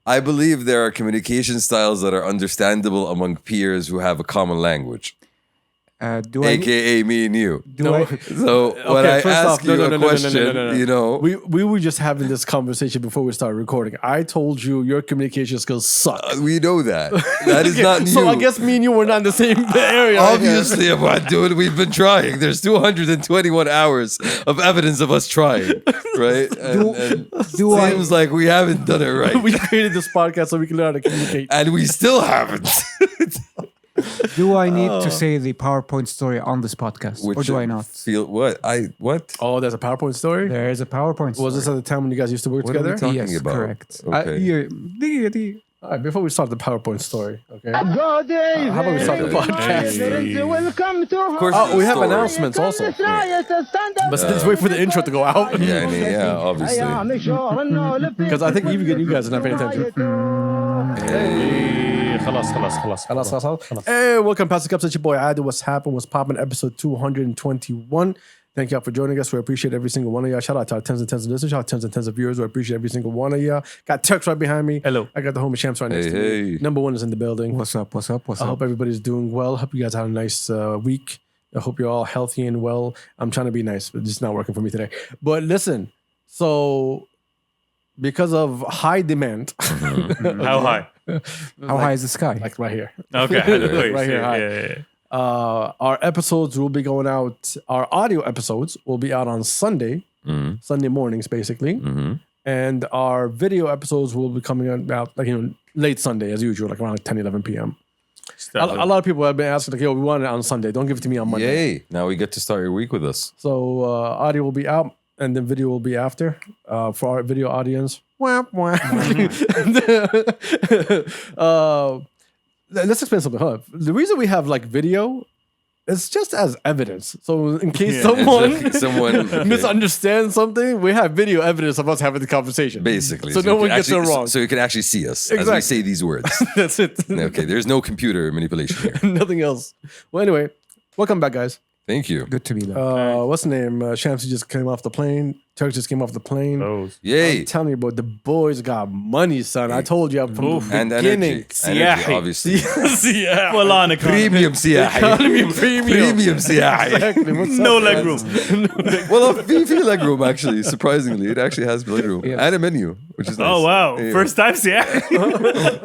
I believe there are communication styles that are understandable among peers who have a common language. AKA me and you. So when I ask you a question, you know, we were just having this conversation before we started recording. I told you your communication skills suck. We know that. That is not new. So I guess me and you were not in the same area. Obviously, I'm not doing it. We've been trying. There's 221 hours of evidence of us trying, right? And seems like we haven't done it right. We created this podcast so we can learn how to communicate. And we still haven't. Do I need to say the PowerPoint story on this podcast, or do I not? What? Oh, there's a PowerPoint story? There is a PowerPoint story. Was this at the time when you guys used to work together? What are we talking Yes, about? correct. Okay. All right, before we start the PowerPoint story, okay? How about we start the podcast? Of course, Oh, we have announcements also. But let's wait for the intro to go out. Yeah, obviously. Because I think even you guys are not paying attention. خلاص. Hey, welcome past the Kabsa. It's your boy Adi. What's happened? What's popping? Episode 221. Thank y'all for joining us. We appreciate every single one of y'all. Shout out to our tens and tens of listeners. Shout out to tens and tens of viewers. We appreciate every single one of y'all. Got Turks right behind me. Hello. I got the homie Shamsi right next to me. Number one is in the building. What's up? I hope everybody's doing well. Hope you guys had a nice week. I hope you're all healthy and well. I'm trying to be nice, but it's just not working for me today. But listen, so because of high demand. How high? How high is the sky? Like right here. Okay. Right here. High. Yeah. Our episodes will be going out. Our audio episodes will be out on Sunday, Sunday mornings, basically. And our video episodes will be coming out like, late Sunday as usual, like around 10, 11 p.m. A lot of people have been asking, like, yo, we want it on Sunday. Don't give it to me on Monday. Yay. Now we get to start your week with us. So audio will be out and then video will be after for our video audience. Let's explain something. Huh? The reason we have like video is just as evidence. So in case someone misunderstands something, we have video evidence of us having the conversation. Basically. So no one gets it wrong. So you can actually see us as we say these words. That's it. Okay, there's no computer manipulation here. Nothing else. Well, anyway, welcome back, guys. Thank you. Good to be there. What's the name? Shamsi just came off the plane. Turk just came off the plane. Oh, Yay. I'm telling you, bro, the boys got money, son. I told you from the And beginning. energy, obviously. full on economy. Premium سياحي. Premium سياحي. Exactly. What's No up, leg guys? room. Well, في leg room actually. Surprisingly, it actually has leg room and a menu, which is nice. Oh wow. Yeah. First time yeah.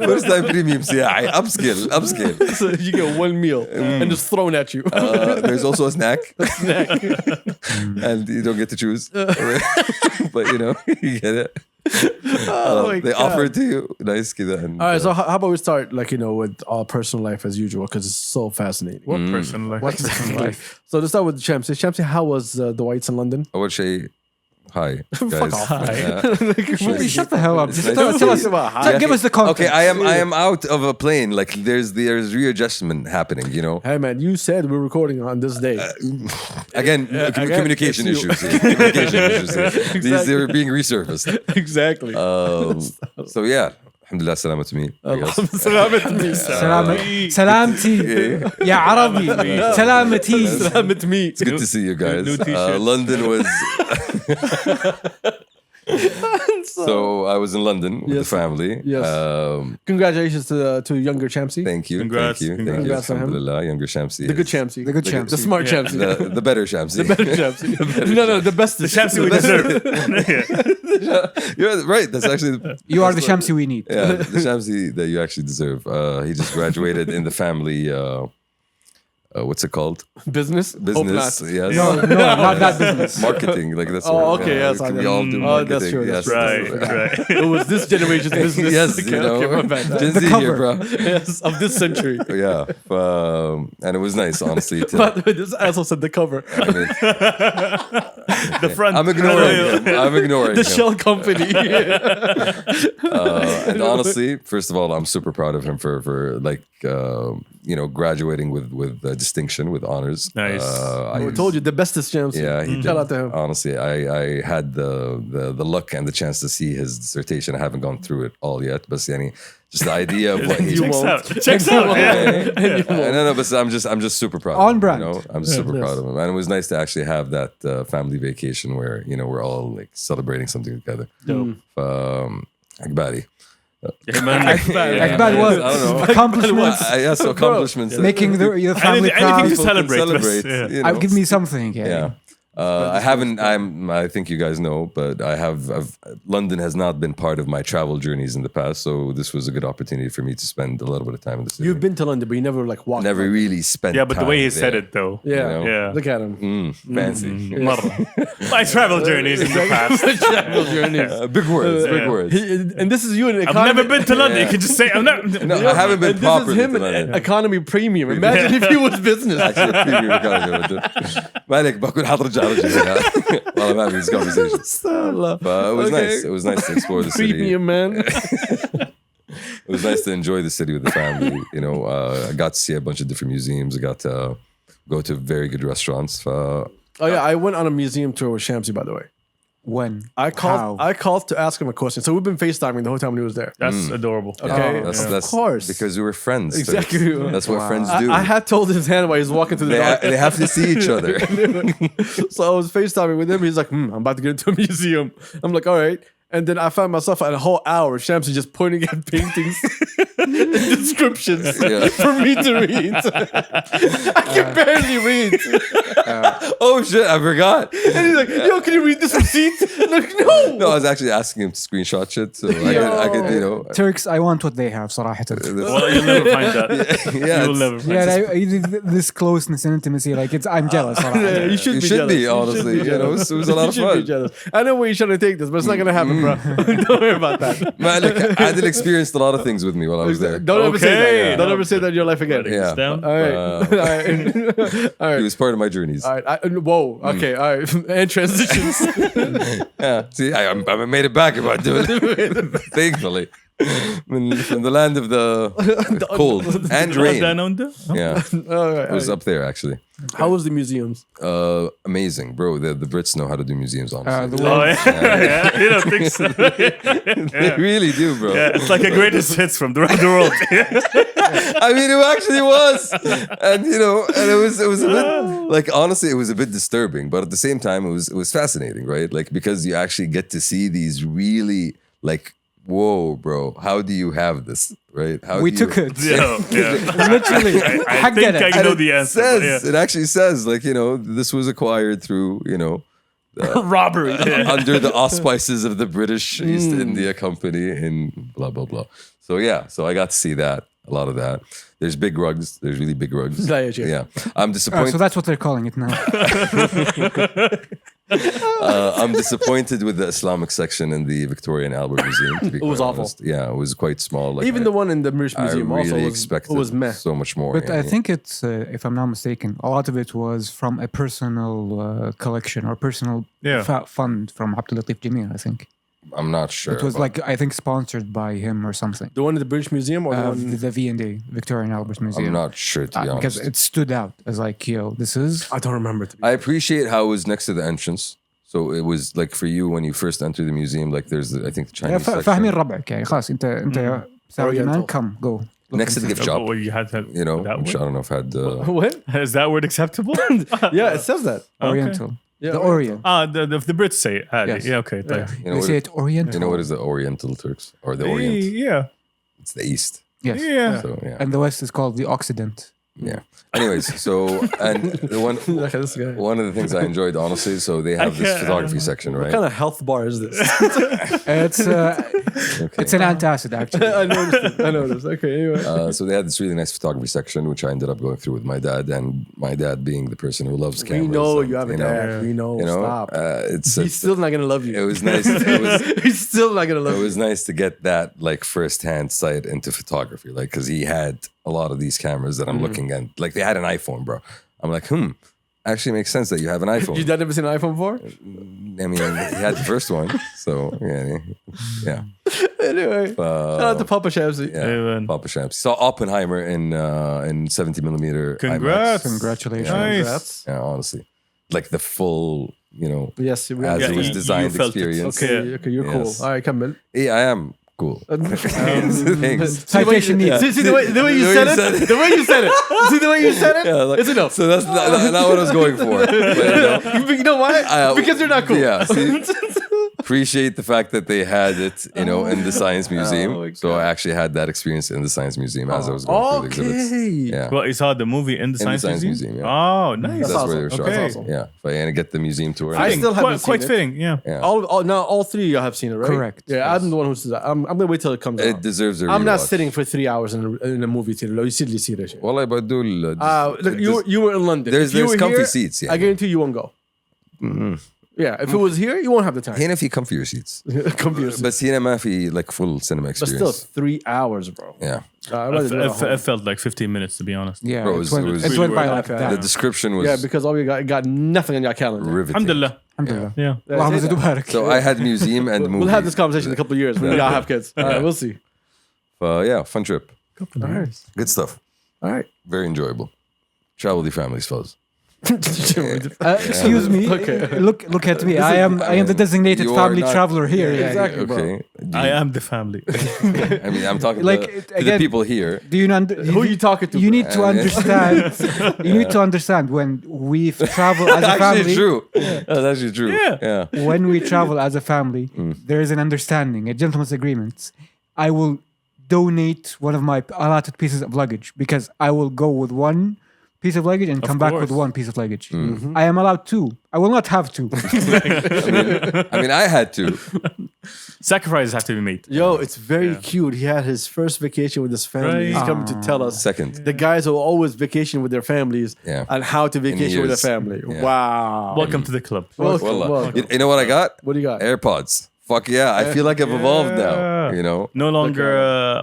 First time premium سياحي. Upscale. So you get one meal and it's thrown at you. There's also a snack. And you don't get to choose. But you get it. They offer it to you. Nice. All right, so how about we start with our personal life as usual because it's so fascinating. What person life? So let's start with Shamsi. Shamsi, how was the Whites in London? أول شيء hi guys. Fuck off. Shut the hell up. Just nice. tell us. Give us the context. Okay, I am out of a plane. Like there's readjustment happening. Hey man, you said we're recording on this day. Again, communication issues. Communication issues. Exactly. These are being resurfaced. Exactly. So yeah. Alhamdulillah, salamat to me. سلامتي يا عربي سلامتي. It's good to see you guys. New t-shirts. London was. So I was in London with the family. Yes. Congratulations to younger Shamsi. Thank you. Congrats. Thank you. Congrats on him. Alhamdulillah, younger Shamsi. The good Shamsi. The good Shamsi. The smart Shamsi. The better Shamsi. The better Shamsi. No, the best. The Shamsi we deserve. You're right. That's actually. You are the Shamsi we need. Yeah, the Shamsi that you actually deserve. He just graduated in the family. What's it called? Business. Business. Yes. No, not that business. Marketing. Like that's. Oh, okay. Yes, we all do marketing. that's true. Yes, Right. It was this generation's business. Yes, Okay, my bad. Gen The Z cover. here, bro. Yes, of this century. Yeah, and it was nice, honestly. By the way, this asshole said the cover. I mean, The front. I'm ignoring The him. shell company. And honestly, first of all, I'm super proud of him for like graduating with distinction, with honors. Nice. I told you the bestest Shamsi. Yeah, he Shout did. out to him. Honestly, I had the luck and the chance to see his dissertation. I haven't gone through it all yet, but just the idea of what he Checks out. Yeah. No, but I'm just super proud. On of him, brand. I'm super proud of him, and it was nice to actually have that family vacation where we're all like celebrating something together. Dope. Akbari. Yeah, man. Akbal I what? don't know. Accomplishments. Yes, accomplishments. Making your family Anything proud. to People can celebrate. you know. Give me something. Yeah. I haven't. I think you guys know, but London has not been part of my travel journeys in the past, so this was a good opportunity for me to spend a little bit of time in the city. You've been to London, but you never like walked. Never around. really spent. Yeah, but the way he time said there. it though. Yeah, know? Yeah. Look at him. Fancy. My travel journeys in the past. Travel journeys. Big words. Big words. And this is you in I've economy. never been to London. You can just say I'm not. No, I haven't been And this properly is him to in London. economy premium. Imagine if he was business. Actually, a premium economy. مالك بكون حاضر رجع while I'm having these conversations. But it was nice. It was nice to explore the city. Premium, man. It was nice to enjoy the city with the family. You know, I got to see a bunch of different museums. I got to go to very good restaurants. Oh yeah, I went on a museum tour with Shamsi, by the way. When? I called. How? I called to ask him a question. So we've been FaceTiming the whole time when he was there. That's adorable. Okay. That's, Of that's course. because we were friends. Exactly. That's what friends do. I had told his hand while he was walking through the dark. they have to see each other. So I was FaceTiming with him. He's like, I'm about to get into a museum. I'm like, all right. And then I found myself at a whole hour, Shamsi just pointing at paintings and descriptions for me to read. I can barely read. Oh shit, I forgot. And he's like, yo, can you read this receipt? I'm like, no. No, I was actually asking him to screenshot shit. So I could, you know. Turks, I want what they have, صراحة. Well, you'll never find that. Yeah, You'll never find that. This closeness and intimacy, like I'm jealous. Yeah, صراحة. you should You be should jealous. be, You honestly. should be You know, jealous. it was a lot of You should be fun. jealous. I know where you're trying to take this, but it's not going to happen, bro. Don't worry about that. Man, look, Adil experienced a lot of things with me while I was there. Don't ever say that. Okay. Don't ever say that in your life again. Yeah. Down. All right. All right. All He right. was part of my journeys. All right. Whoa. Okay. All right. And transitions. Yeah. See, I made it back about doing it. Thankfully. From the land of the cold and rain. Down under? Yeah. All right. It was up there, actually. How was the museums? Amazing, bro. The Brits know how to do museums, honestly. The Oh, one- yeah. You don't think so? They really do, bro. Yeah, it's like a greatest hits from around the world. I mean, it actually was, and you know, and it was a bit like honestly, it was a bit disturbing, but at the same time, it was fascinating, right? Like because you actually get to see these really like, whoa, bro, how do you have this, right? How We do you, took it. Yeah. Literally. I think I And know it the answer. but says, it actually says like you know this was acquired through you know. Robbery. Under the auspices of the British East India Company in blah blah blah. So yeah, so I got to see that, a lot of that. There's big rugs. There's really big rugs. Yeah, I'm disappointed. So that's what they're calling it now. I'm disappointed with the Islamic section in the Victoria and Albert Museum. To be It was quite awful. honest. Yeah, it was quite small. Like Even the one in the British I Museum really also expected was meh. so much more. But I yeah. think it's, if I'm not mistaken, a lot of it was from a personal collection or personal fund from Abdul Latif Jamil, I think. I'm not sure. It was like, I think, sponsored by him or something. The one in the British Museum or the one? The V&A, Victoria and Albert Museum. I'm not sure to be honest. Because it stood out as like, yo, this is... I don't remember. I appreciate how it was next to the entrance. So it was like for you when you first enter the museum, like there's I think the Chinese section. فاهمين ربعك يعني خلاص انت Saudi man, come go. Next to the gift shop. Oh, you had to, You know, that which I word? don't know if I had. What? Is that word acceptable? Yeah, it says that. Oriental. Yeah, The Oriental. Orient. The Brits say it. Yes. Yeah, okay. Yeah. You know, They what say it Oriental. you know what is the Oriental Turks or the Orient? Yeah. It's the East. Yes. Yeah. So yeah, And the West is called the Occident. yeah. Anyways, so and the one Look at this guy. one of the things I enjoyed honestly. So they have this photography section, What right? kind of health bar is this? It's an antacid, actually. I noticed it. I noticed. Okay, anyway. So they had this really nice photography section, which I ended up going through with my dad, and my dad being the person who loves We cameras. know and, you have a dad. We know. You know, Stop. it's He's still not gonna love you. it was nice. He's still not gonna love It you. was nice to get that like first-hand sight into photography, like because he had a lot of these cameras that I'm looking at. Like they had an iPhone, bro. I'm like, actually makes sense that you have an iPhone. Your dad never seen an iPhone before? I mean, he had the first one, so yeah. Anyway, shout out to Papa Shamsi. Yeah, Amen. Papa Shamsi. Saw Oppenheimer in 70 millimeter. Congrats. Congratulations. Nice. Congrats. IMAX. Yeah, honestly, like the full, you know, Yes, we as are. it was you designed felt it. experience. Okay, okay, you're cool. Yes. All right, come in. Yeah, I am cool. Thanks. Citation needs. See the way you said it? The way you said it. See the way you said it? Yeah, like- It's enough. So that's not what I was going for. But, you know, You know why? Because you're not cool. Yeah, see, appreciate the fact that they had it, in the Science Museum. my So I actually had that experience in the Science Museum as I was going through the exhibits. Yeah. Well, you saw the movie in the Science Museum? Yeah. Oh, nice. That's where they were shot. Okay. That's awesome. Yeah. But I get the museum tour. I still haven't quite seen it. fitting, yeah. Yeah. All three of you have seen it, right? Correct. Yeah, I'm the one who's. I'm gonna wait till it comes It out. deserves a I'm not rewatch. sitting for 3 hours in a movie theater. You see this shit. Wallah, Badul. Look, you were in London. There's If you were comfy here, seats, yeah. I guarantee you won't go. Yeah, if it was here, you won't have the time. هنا في comfier seats. Computers. بس هنا ما في like full cinema But still, experience. 3 hours, bro. Yeah. I'd rather do it at home. It felt like 15 minutes, to be honest. Yeah, Bro, it went, it was it went by really like bad. that. The description was Yeah, because all you got nothing on your calendar. riveting. Alhamdulillah. Alhamdulillah. Yeah. اللهم زد وبارك. So I had museum and movie. We'll have this conversation in a couple of years when we all have kids. All right, we'll see. Yeah, fun trip. All right. Good stuff. All right. Very enjoyable. Travel with your families, fellas. Excuse me. Okay. Look at me. I am the designated You are family not- traveler here. Yeah, exactly. Okay. I am the family. I mean, I'm talking Like, to the again- people here. Do you know? Who are you talking to? You bro? need to understand. You need to understand when we travel as a Actually family. true. That's actually true. Yeah. When we travel as a family, there is an understanding, a gentleman's agreement. I will donate one of my allotted pieces of luggage because I will go with one piece of luggage and come back with course. one piece of luggage. I am allowed two. I will not have two. I mean, I had to. Sacrifices have to be made. Yo, it's very cute. He had his first vacation with his family. He's Right. coming to tell us. Second. The guys who always vacation with their families Yeah. and how to vacation with their years. family. Yeah. Wow. Welcome to the club. Welcome, Wallah. welcome. You know what I got? What do you got? AirPods. Fuck yeah. I feel like I've evolved now. You know? No longer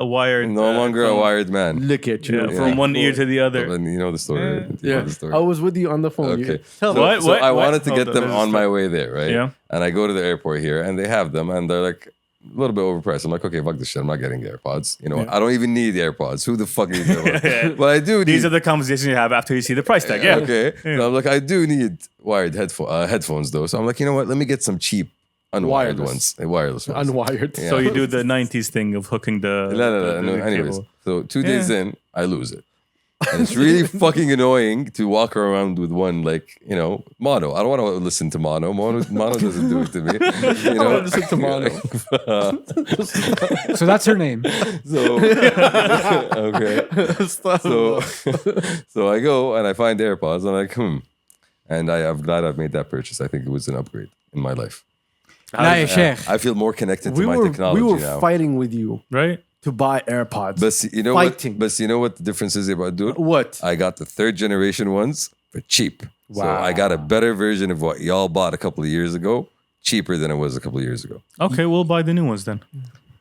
a wired. No longer a wired man. Look at you. Yeah, from one ear to the other. And you know the story. right? You know the story. I was with you on the phone. Okay. Tell So, me. What? so I What? wanted to Hold get on, them there's on a my way there, right? Yeah. And I go to the airport here and they have them and they're like a little bit overpriced. I'm like, okay, fuck this shit. I'm not getting the AirPods. You know, I don't even need the AirPods. Who the fuck needs AirPods? But I do need. These are the conversations you have after you see the price tag. Yeah. Okay. So I'm like, I do need wired headphones though. So I'm like, you know what? Let me get some cheap unwired Wireless. ones. Wireless ones. Unwired. Yeah. So you do the 90s thing of hooking the. No. the Anyways, cable. so 2 days in, I lose it. And it's really fucking annoying to walk around with one mono. I don't want to listen to mono. Mono doesn't do it to me. You know, listen to mono. So that's her name. So okay. So I go and I find AirPods. I'm like, and I'm glad I've made that purchase. I think it was an upgrade in my life. لا يا شيخ. I feel more connected to my technology we were now. fighting with you Right? to buy AirPods. But you know Fighting. what the difference is about dude? What? I got the 3rd generation ones for cheap. So I got a better version of what y'all bought a couple of years ago, cheaper than it was a couple of years ago. Okay, we'll buy the new ones then.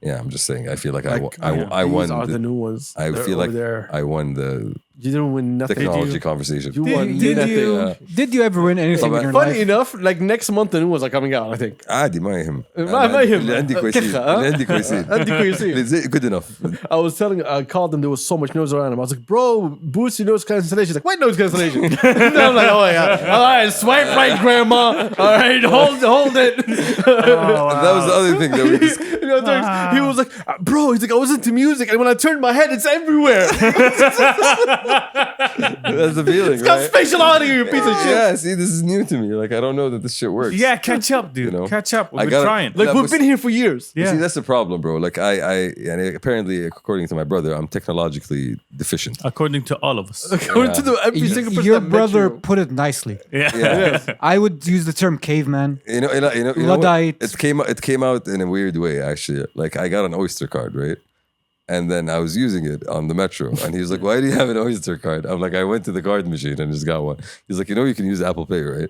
Yeah, I'm just saying. I feel like I These won. are the new ones. I They're feel over like there. I won the You didn't win nothing. technology conversation. You won nothing. Did you ever win anything in your Funny life? enough, like next month the new ones are coming out, I think. عادي ما يهم. ما يهم. اللي عندي كويسين. كخة، ها؟ اللي عندي كويسين. عندي كويسين. Good enough. I called them, there was so much noise around him. I was like, bro, boost your noise cancellation. He's like, what noise cancellation? And I'm like, oh yeah. All right, swipe right, grandma. All right, hold it. That was the other thing that we just. You know, he was like, bro, he's like, I was into music, and when I turned my head, it's everywhere. That's the feeling, Got right? spatial audio, you piece of shit. Yeah, see, this is new to me. Like, I don't know that this shit works. Yeah, catch up, dude. You know? Catch up. I We've been gotta- trying. Like, That we've was- been here for years. Yeah. See, that's the problem, bro. Like, and apparently, according to my brother, I'm technologically deficient. According to all of us. According to every single person Your that met brother you. put it nicely. Yeah. I would use the term caveman. You know what? Luddite. It came out in a weird way, actually. Like, I got an Oyster card, right? And then I was using it on the metro. And he was like, why do you have an Oyster card? I'm like, I went to the card machine and just got one. He's like, you can use Apple Pay, right?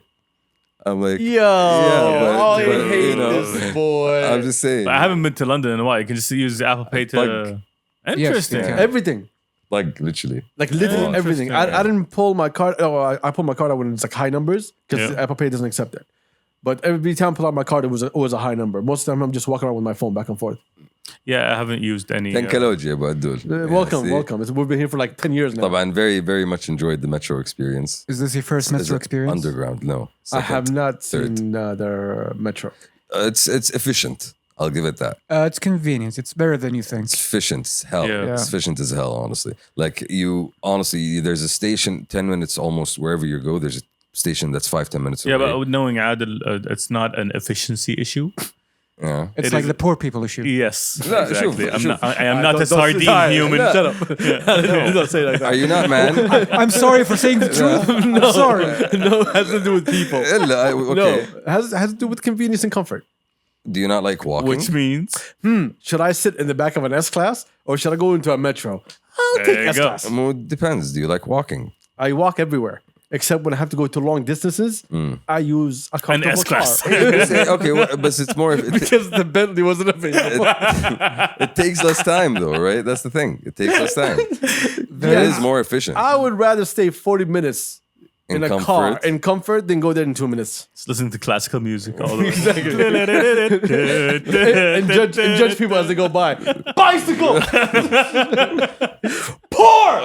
I'm like, Yo, but- I but, hate you know, this boy. I'm just saying. I haven't been to London in a while. You can just use Apple Pay to. Interesting. Yes, Everything. Like, literally. Like literally Oh, everything. interesting. I didn't pull my card. Oh, I pulled my card out when it's like high numbers because Yeah. Apple Pay doesn't accept it. But every time I pull out my card, it was a high number. Most of the time, I'm just walking around with my phone back and forth. Yeah, I haven't used any. Technology about dude. Welcome. We've been here for like 10 years now. طبعا very, very much enjoyed the metro experience. Is this your first Is metro it experience? Underground, no. I have not third. seen their metro. It's efficient. I'll give it that. It's convenient. It's better than you think. It's efficient as hell. Yeah. It's efficient as hell, honestly. Like there's a station 10 minutes almost wherever you go. There's a station that's 5-10 minutes away. Yeah, but knowing Adil, it's not an efficiency issue. Yeah. It's It like is- the poor people issue. Yes, No, exactly. sure. I am not a Don't- sardine don't- human. Shut up. Don't say it like that. Are you not, man? I'm sorry for saying the truth. I'm sorry. No, it has to do with people. Okay. No, it has to do with convenience and comfort. Do you not like walking? Which means Should I sit in the back of an S class or should I go into a metro? I'll There take you S go. class. Well, it depends. Do you like walking? I walk everywhere. Except when I have to go to long distances, I use a an comfortable S class. car. Okay, well, but it's more. Because the Bentley wasn't available. It takes less time, though, right? That's the thing. It takes less time. It is more efficient. I would rather stay 40 minutes in a car comfort. in comfort than go there in 2 minutes. Just listening to classical music all the way. and judge people as they go by. Bicycle! Poor!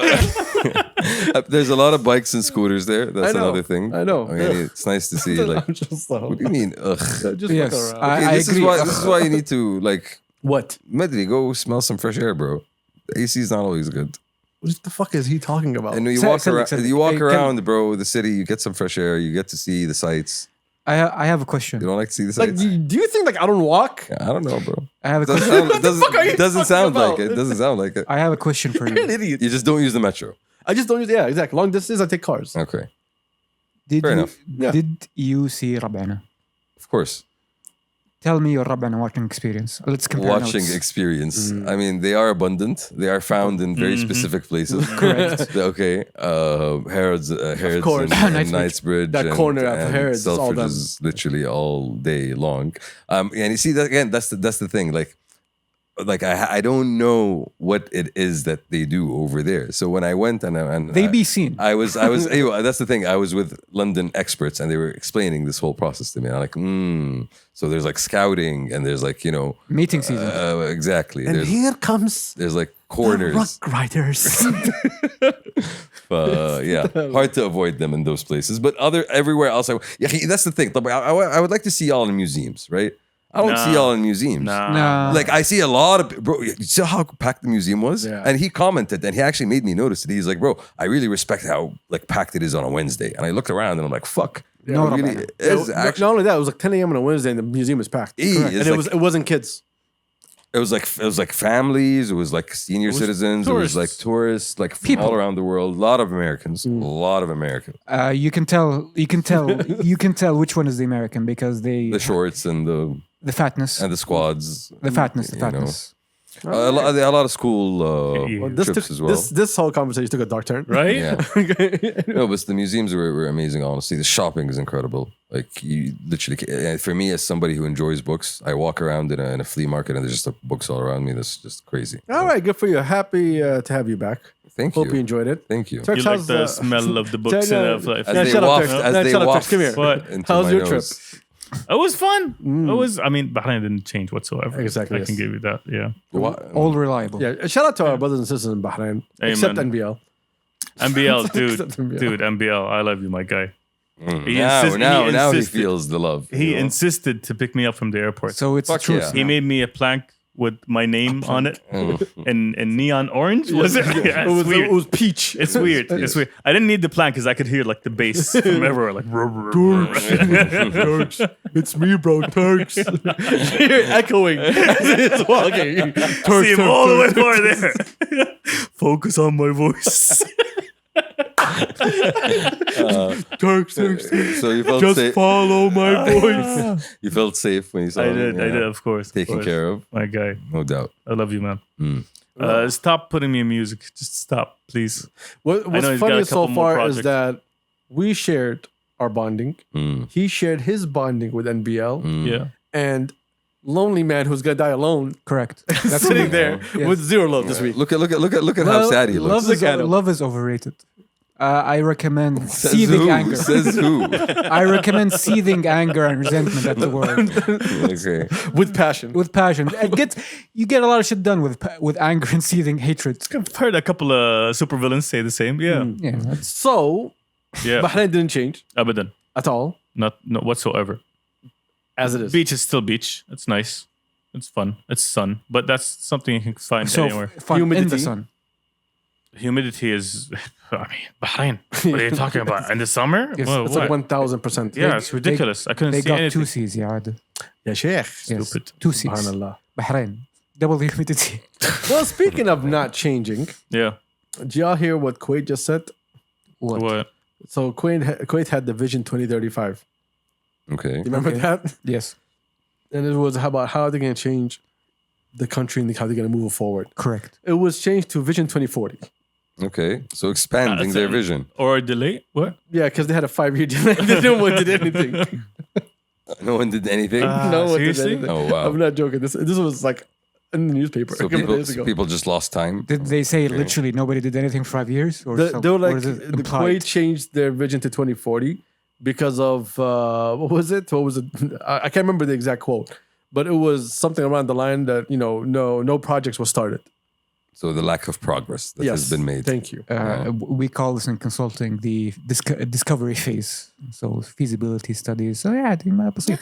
There's a lot of bikes and scooters there. That's I know. another thing. I know. Okay, it's nice to see. Like, I'm just what do you mean? Ugh. just Yes, fuck around. Okay, I this agree. is why you need to like. What? Medri, go smell some fresh air, bro. The AC is not always good. What the fuck is he talking about? And when you Say- walk say- around, say- you walk hey, can- around, bro, the city. You get some fresh air. You get to see the sights. I have a You question. don't like to see the Like, sights? do you think like I don't walk? I don't know, bro. I have a Doesn't question. sound, doesn't, fuck are you doesn't talking sound like about? it. Doesn't sound like it. I have a question for You're an you. idiot. You just don't use the metro. I just don't use. Yeah, exactly. Long distance, I take cars. Okay, Did Fair you, enough. Yeah. Did you see Rabana? of course. Tell me your Rabana watching experience. Let's compare Watching notes. experience. I mean, they are abundant. They are found in very specific places. Correct. Okay. Harrods course. and Knightsbridge. Knightsbridge. That and- corner after and Harrods, it's all Selfridge them. is literally all day long. And you see that again. That's the thing. Like I don't know what it is that they do over there. So when I went and They be seen. I was anyway, that's the thing. I was with London experts and they were explaining this whole process to me. I'm like, so there's like scouting and there's like, Meeting season. exactly. And here comes There's like the corners. rock riders. Yeah, hard to avoid them in those places. But everywhere else, that's the thing. I would like to see y'all in museums, right? I don't see y'all in museums. Nah. Like I see a lot of bro. You see how packed the museum was, Yeah. and he commented, and he actually made me notice it. He's like, "Bro, I really respect how like packed it is on a Wednesday." And I looked around, and I'm like, "Fuck, No, it really Rabana. is Not actually." only that, it was like 10 a.m. on a Wednesday and the museum is packed. Correct. And it wasn't kids. It was like families. It was like senior citizens. It was like tourists, like from People. all around the world. A lot of Americans. A lot of Americans. You can tell which one is the American because The shorts and the fatness, the squads. the fatness, the you know. fatness. A lot of school This trips took, as well. this whole conversation took a dark turn. Right? Yeah. No, but the museums were amazing, honestly. The shopping is incredible. Like, you literally, for me, as somebody who enjoys books, I walk around in a flea market and there's just books all around me. That's just crazy. All right, good for you. Happy to have you back. Thank Hope you. you enjoyed it. Thank you. Turks, You like how's, the smell of the books no, and As No, they shut up, waft, Turks. as No, they shut up, waft Turks. Come here. What? into How's my your nose. trip? It was fun. It was. I mean, Bahrain didn't change whatsoever. Exactly, I can yes. give you that. Yeah. All reliable. Yeah, shout out to our brothers and sisters in Bahrain, except Amen. NBL. MBL, dude, Except NBL. dude, MBL. I love you, my guy. He Now he insisted- feels the love. He you know? insisted to pick me up from the airport. So it's Fuck true. yeah. He made me a plank with my name on it in neon orange. Was it? Yeah, It it's weird. was peach. It's weird. It's weird. I didn't need the plank because I could hear like the bass from everywhere. Like Turks. It's me, bro. Turks. You're echoing as it's walking. Turks, see him all the way far there. Focus on my voice. Turks. So you felt Just safe. follow my voice. You felt safe when you saw I him. did. yeah. I did. Of course. Taken care of, My guy. no doubt. I love you, man. Mm. Stop putting me in music. Just stop, please. What's know he's got funny a so couple more far is projects. that we shared our bonding. Mm. He shared his bonding with NBL. Yeah. And Lonely Man who's gonna die alone. Correct. That's sitting there Yes. with zero love this week. Look at how sad he looks. Love is overrated. I recommend Says seething who? anger. Says who? I recommend seething anger and resentment at the world Okay. With passion. with passion. You get a lot of shit done with anger and seething hatred. I've heard a couple of supervillains say the same. Yeah. Yeah, that's So Yeah. Bahrain didn't change Abadan. at all. Not whatsoever. As it is. Beach is still beach. It's nice. It's fun. It's sun. But that's something you can find so anywhere. fun in the Humidity. sun. Humidity is, I mean, Bahrain. What are you talking about? In the summer? Yes, Well, It's what? like 1000%. Yeah, it's ridiculous. I couldn't They see got anything. 2 C's, yeah. Ya Sheikh. Yes. Stupid. 2 seats. Subhanallah. Bahrain. Double the humidity. Well, speaking of not changing, Yeah. did y'all hear what Kuwait just said? What? So Kuwait had the Vision 2035. Okay. You remember that? Yes. And it was about how they're going to change the country and how they're going to move it forward. Correct. It was changed to Vision 2040. Okay. So expanding their vision. Or a delay? What? Yeah, because they had a 5-year delay. No one did anything. No one did anything. No one did seriously? anything. Oh, wow. I'm not joking. This was like in the newspaper So a couple days ago. people just lost time. Did they say literally nobody did anything for 5 years? Or They were like, or is it the implied? Kuwait changed their vision to 2040 because of, what was it? I can't remember the exact quote, but it was something around the line that, no projects were started. So the lack of progress that has been made. Thank you. We call this in consulting the discovery phase. So feasibility studies. So yeah, بسيط.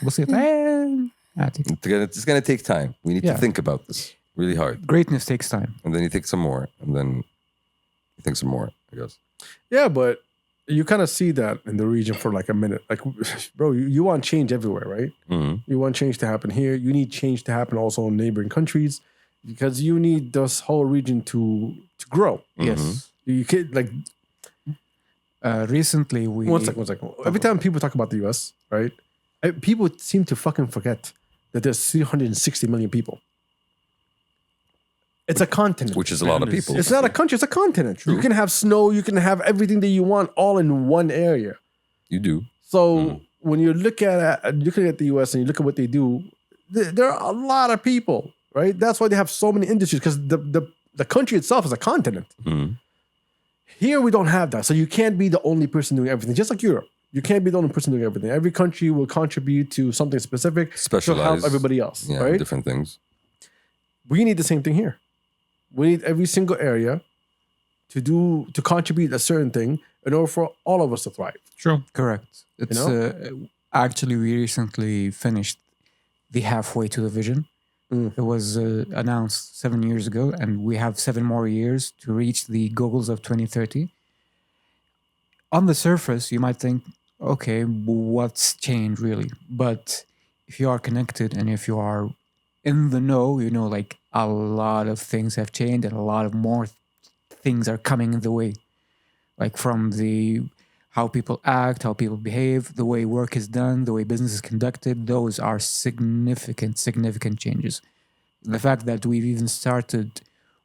It's going to take time. We need to think about this really hard. Greatness takes time. And then you think some more. And then you think some more, I guess. Yeah, but you kind of see that in the region for like a minute. Like, bro, you want change everywhere, right? Mm-hmm. You want change to happen here. You need change to happen also in neighboring countries because you need this whole region to grow. Yes. You can't, like, Recently we... One second. Every time people talk about the US, right? People seem to fucking forget that there's 360 million people. It's a continent. Which is a lot of people. It's not a country, it's a continent. You can have snow, you can have everything that you want all in one area. You do. So when you looking at the US and you look at what they do, there are a lot of people, right? That's why they have so many industries because the country itself is a continent. Mm-hmm. Here we don't have that. So you can't be the only person doing everything, just like Europe. You can't be the only person doing everything. Every country will contribute to something specific to help everybody else, right? Different things. We need the same thing here. We need every single area to contribute a certain thing in order for all of us to thrive. True. Correct. It's actually we recently finished the halfway to the vision. It was announced 7 years ago, and we have 7 more years to reach the goals of 2030. On the surface, you might think, okay, what's changed really? But if you are connected and if you are in the know, you know, like a lot of things have changed and a lot of more things are coming in the way. Like from the how people act, how people behave, the way work is done, the way business is conducted, those are significant changes. The fact that we've even started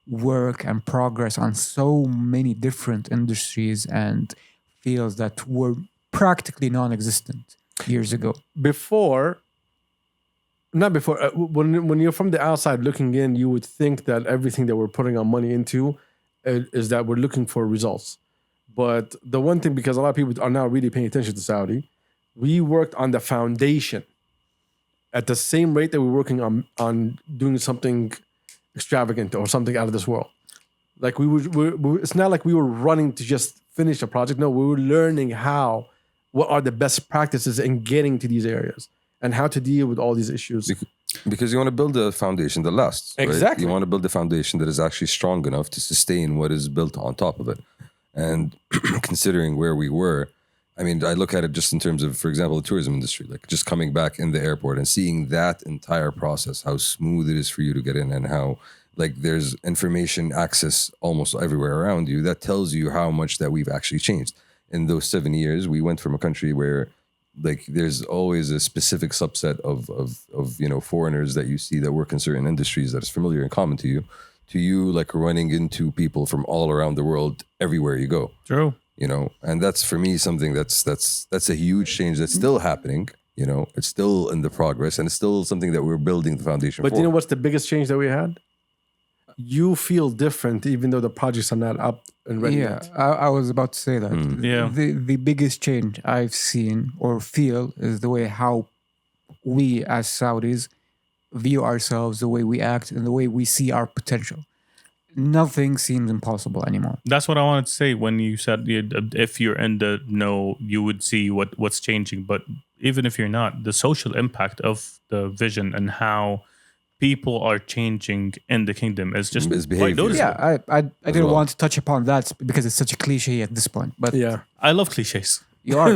work and progress on so many different industries and fields that were practically non-existent years ago. When you're from the outside looking in, you would think that everything that we're putting our money into is that we're looking for results. But the one thing, because a lot of people are now really paying attention to Saudi, we worked on the foundation at the same rate that we're working on doing something extravagant or something out of this world. Like it's not like we were running to just finish a project. No, we were learning what are the best practices in getting to these areas and how to deal with all these issues. Because you want to build a foundation that lasts. Right? Exactly. You want to build a foundation that is actually strong enough to sustain what is built on top of it. And considering where we were, I mean, I look at it just in terms of, for example, the tourism industry, like just coming back in the airport and seeing that entire process, how smooth it is for you to get in and how like there's information access almost everywhere around you. That tells you how much that we've actually changed. In those 7 years, we went from a country where like there's always a specific subset of foreigners that you see that work in certain industries that is familiar and common to you like running into people from all around the world everywhere you go. True. And that's for me something that's a huge change that's still happening. It's still in the progress and it's still something that we're building the foundation for. But you know what's the biggest change that we had? You feel different even though the projects are not up and ready yet. I was about to say that. Yeah. The biggest change I've seen or feel is the way how we as Saudis view ourselves, the way we act, and the way we see our potential. Nothing seems impossible anymore. That's what I wanted to say when you said if you're in the know, you would see what's changing. But even if you're not, the social impact of the vision and how people are changing in the kingdom is just quite noticeable. Yeah, I didn't want to touch upon that because it's such a cliche at this point. But yeah, I love cliches. You are.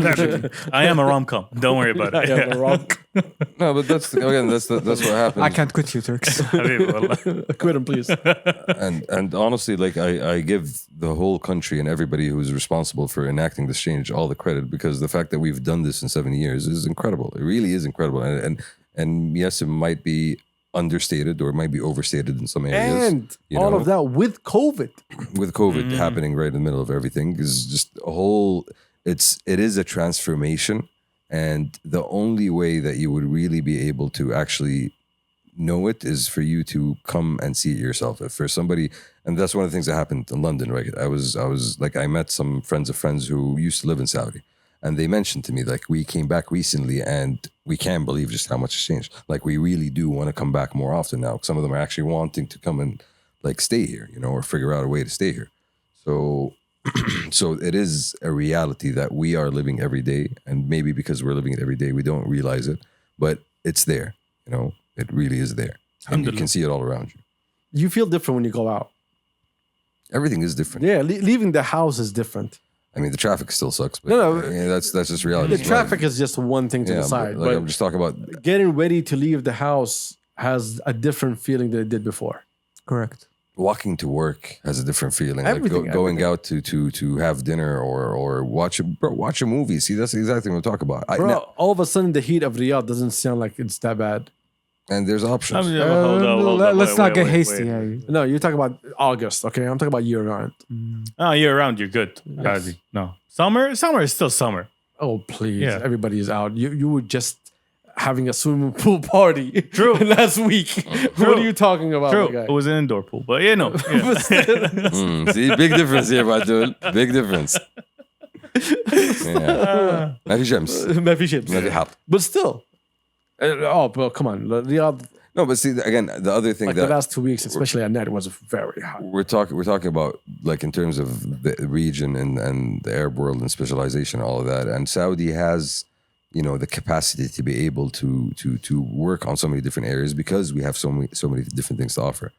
I am a rom-com. Don't worry about it. I am a rom-com. No, but that's what happens. I can't quit you, Turks. Quit him, please. And honestly, like I give the whole country and everybody who's responsible for enacting this change all the credit, because the fact that we've done this in 7 years is incredible. It really is incredible. And yes, it might be understated or it might be overstated in some areas. And all of that with COVID. With COVID happening right in the middle of everything is just a whole. It is a transformation, and the only way that you would really be able to actually know it is for you to come and see it yourself. If for somebody, and that's one of the things that happened in London, right? I was like, I met some friends of friends who used to live in Saudi, and they mentioned to me, like, we came back recently and we can't believe just how much has changed. Like, we really do want to come back more often now. Some of them are actually wanting to come and like stay here, or figure out a way to stay here. So it is a reality that we are living every day, and maybe because we're living it every day, we don't realize it, but it's there. It really is there, and you can see it all around you. You feel different when you go out. Everything is different. Yeah, leaving the house is different. I mean, the traffic still sucks, but No. that's just reality. The traffic is just one thing to decide. But I'm just talking about getting ready to leave the house has a different feeling than it did before. Correct. walking to work has a different feeling. Everything, like going out to have dinner or watch a movie. See, that's exactly what I'm talking about. All of a sudden, the heat of Riyadh doesn't sound like it's that bad. And there's options. Hold on, let's not get hasty. No, you're talking about August, okay? I'm talking about year round. Oh, year round, you're good. Yes. No, summer is still summer. Oh, please. Yeah. Everybody is out. You were just having a swimming pool party last week. What are you talking about? True. It was an indoor pool, but yeah. See, big difference here, Badul. Big difference. ما في شمس. ما في شمس. ما في حر. But still. But come on. Riyadh. No, but see, again, the other thing the last 2 weeks, especially at night, was very hot. We're talking about, like, in terms of the region and the Arab world and specialization, all of that. And Saudi has, the capacity to be able to work on so many different areas because we have so many different things to offer.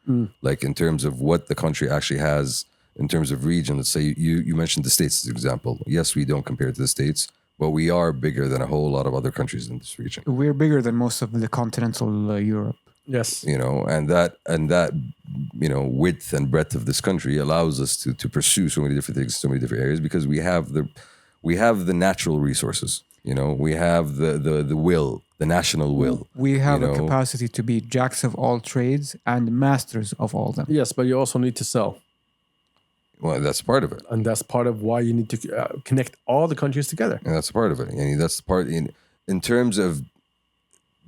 Like, in terms of what the country actually has in terms of region. Let's say you mentioned the States as an example. Yes, we don't compare to the States, but we are bigger than a whole lot of other countries in this region. We're bigger than most of the continental Europe. Yes. And that width and breadth of this country allows us to pursue so many different things, so many different areas, because we have the natural resources. We have the will, the national will. We have a capacity to be jacks of all trades and masters of all them. Yes, but you also need to sell. Well, that's part of it. And that's part of why you need to connect all the countries together. And that's part of it. And that's the part in terms of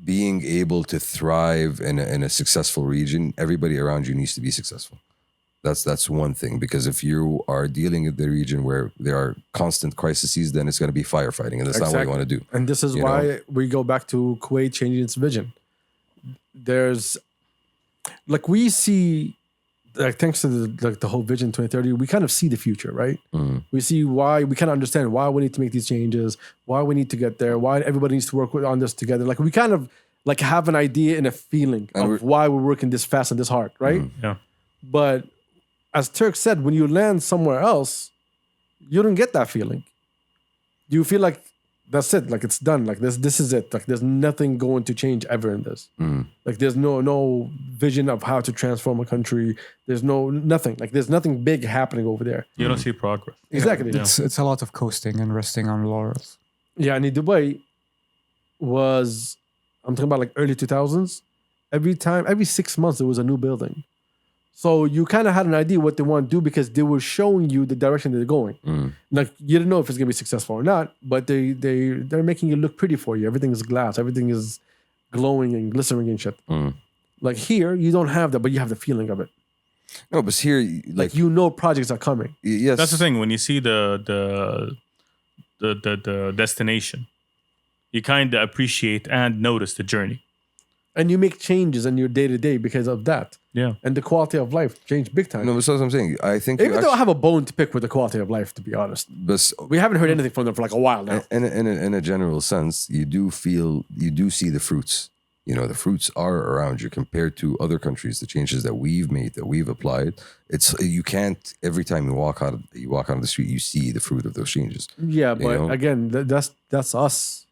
being able to thrive in a successful region. Everybody around you needs to be successful. That's one thing, because if you are dealing with the region where there are constant crises, then it's going to be firefighting, and that's not what you want to do. And this is why we go back to Kuwait changing its vision. There's, we see, thanks to the whole Vision 2030, we kind of see the future, right? We see why, we kind of understand why we need to make these changes, why we need to get there, why everybody needs to work on this together. We kind of have an idea and a feeling of why we're working this fast and this hard, right? Yeah. But as Turk said, when you land somewhere else, you don't get that feeling. You feel like that's it, it's done, this is it, there's nothing going to change ever in this. There's no vision of how to transform a country. There's nothing. There's nothing big happening over there. You don't see progress. Exactly. It's a lot of coasting and resting on laurels. Yeah, and in Dubai I'm talking about early 2000s. Every 6 months there was a new building. So you kind of had an idea what they want to do because they were showing you the direction they're going. You didn't know if it's going to be successful or not, but they're making it look pretty for you. Everything is glass. Everything is glowing and glistening and shit. Here, you don't have that, but you have the feeling of it. No, but here, projects are coming. Yes, that's the thing. When you see the destination, you kind of appreciate and notice the journey. And you make changes in your day-to-day because of that. Yeah. And the quality of life changed big time. No, but that's what I'm saying. I think even though I have a bone to pick with the quality of life, to be honest. But we haven't heard anything from them for a while now. In a general sense, you do see the fruits. the fruits are around you compared to other countries. The changes that we've made, that we've applied, you can't. Every time you walk out of the street, you see the fruit of those changes. Yeah, but again, that's us.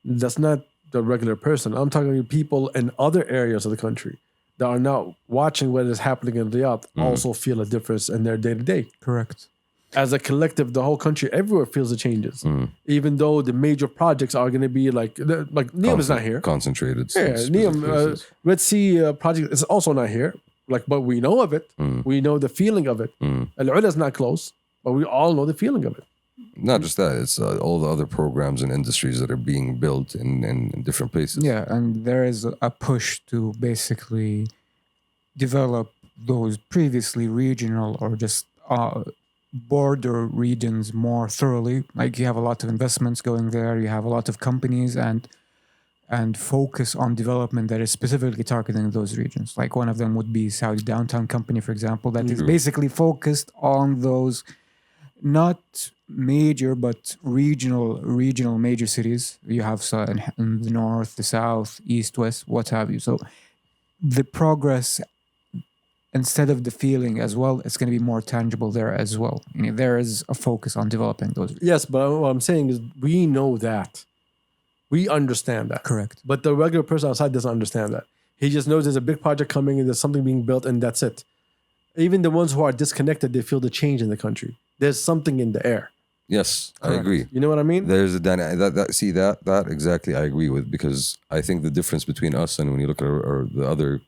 That's not the regular person. I'm talking to people in other areas of the country that are now watching what is happening in Riyadh. Also feel a difference in their day to day. Correct. As a collective, the whole country, everywhere feels the changes. Even though the major projects are going to be like NEOM is not here. Concentrated. Yeah, NEOM, Red Sea project is also not here. But we know of it. We know the feeling of it. Al-Ula is not close, but we all know the feeling of it. Not just that, it's all the other programs and industries that are being built in different places. Yeah, and there is a push to basically develop those previously regional or just border regions more thoroughly. Like you have a lot of investments going there, you have a lot of companies and focus on development that is specifically targeting those regions. Like one of them would be Saudi Downtown Company, for example, that is basically focused on those not major but regional major cities. You have in the north, the south, east, west, what have you. So the progress, instead of the feeling as well, it's going to be more tangible there as well. There is a focus on developing those. Yes, but what I'm saying is we know that. We understand that. Correct. But the regular person outside doesn't understand that. He just knows there's a big project coming and there's something being built and that's it. Even the ones who are disconnected, they feel the change in the country. There's something in the air. Yes, Correct. I agree. You know what I mean? There's a dynamic that exactly I agree with, because I think the difference between us and when you look at the other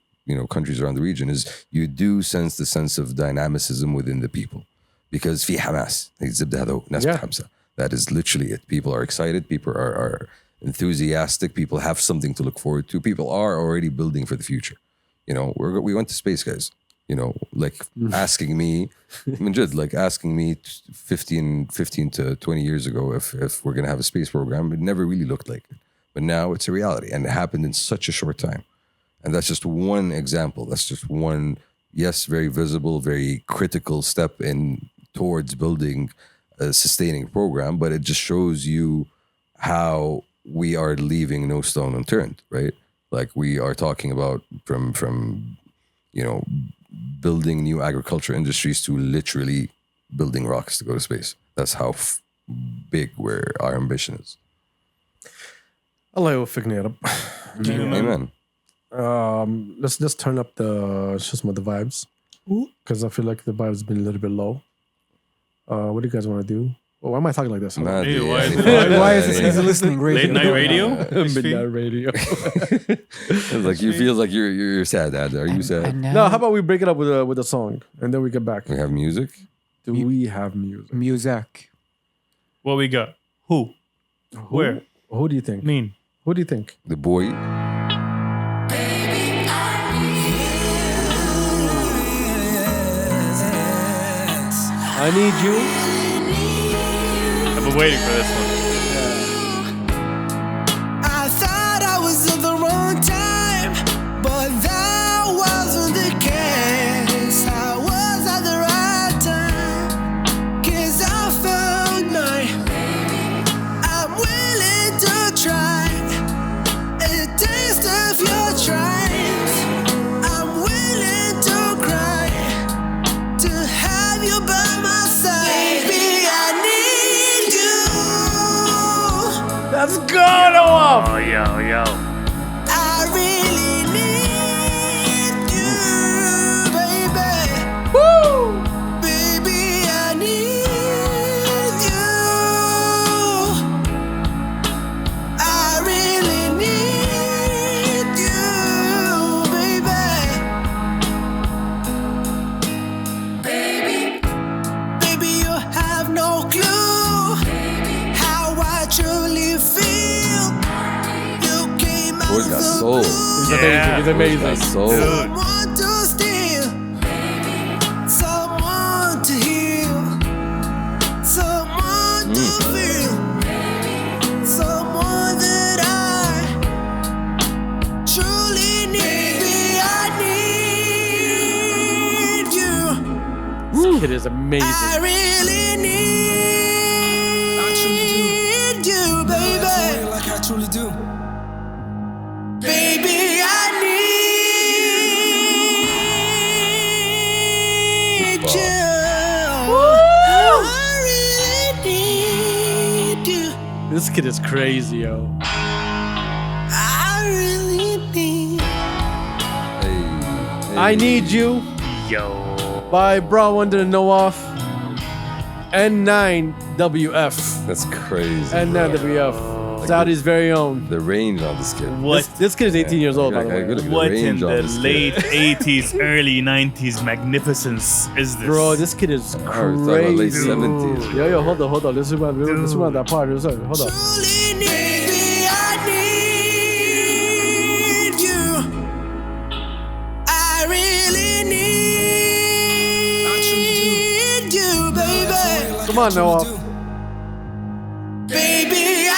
countries around the region is you do sense the sense of dynamicism within the people, because في حماس that is literally it. People are excited, people are enthusiastic, people have something to look forward to, people are already building for the future. We went to space, guys. Asking me, asking me 15 to 20 years ago if we're going to have a space program, it never really looked like it. But now it's a reality, and it happened in such a short time. And that's just one example. That's just one, yes, very visible, very critical step towards building a sustaining program, but it just shows you how we are leaving no stone unturned, right? Like we are talking about from building new agriculture industries to literally building rockets to go to space. That's how big our ambition is. Allah يوفقنا يا رب. Amen. Let's just turn up the vibes, because I feel like the vibes been a little bit low. What do you guys want to do? Well, why am I talking like this? Why is this easy listening radio? Late night radio? Midnight radio. It's like you feel like you're sad, Dad. Are you sad? No, how about we break it up with a song and then we get back? We have music? Do we have music? Music. What we got? Who? Where? Who do you think? Mean. Who do you think? The boy. I Need You. I've been waiting for this one. I thought I was at the wrong time, but that wasn't the case. I was at the right time, 'cause I found I'm willing to try a taste of your trials. I'm willing to cry to have you by my side. Baby, I need you. Let's go, Noah! Oh, yo. I really need you, baby. Woo! Baby, I need you. I really need you, baby. Baby, you have no clue how I truly feel. You came out Boy's got of the soul. blue. He's amazing. Got soul. Dude. Someone to steal, someone to heal, someone to feel, someone that I truly need. Baby, I need you. It is amazing. I really need you, baby. Like I truly do. Baby, really need you. This kid is crazy, yo. I really need. I Need You Yo. by Bra Waonder and N9wf. N9wf. That's crazy. N9wf. Saudi's very own. The range on this kid. This kid is 18 years old, by the Like, way. look at the What in range on the this kid. late 80s, early 90s magnificence is this? Bro, this kid is Oh, we're talking about late crazy. 70s. Yo, hold on. This is about that part. Hold on. Truly need me. I need you. I really need you, baby. Come on, N9wf. Baby, I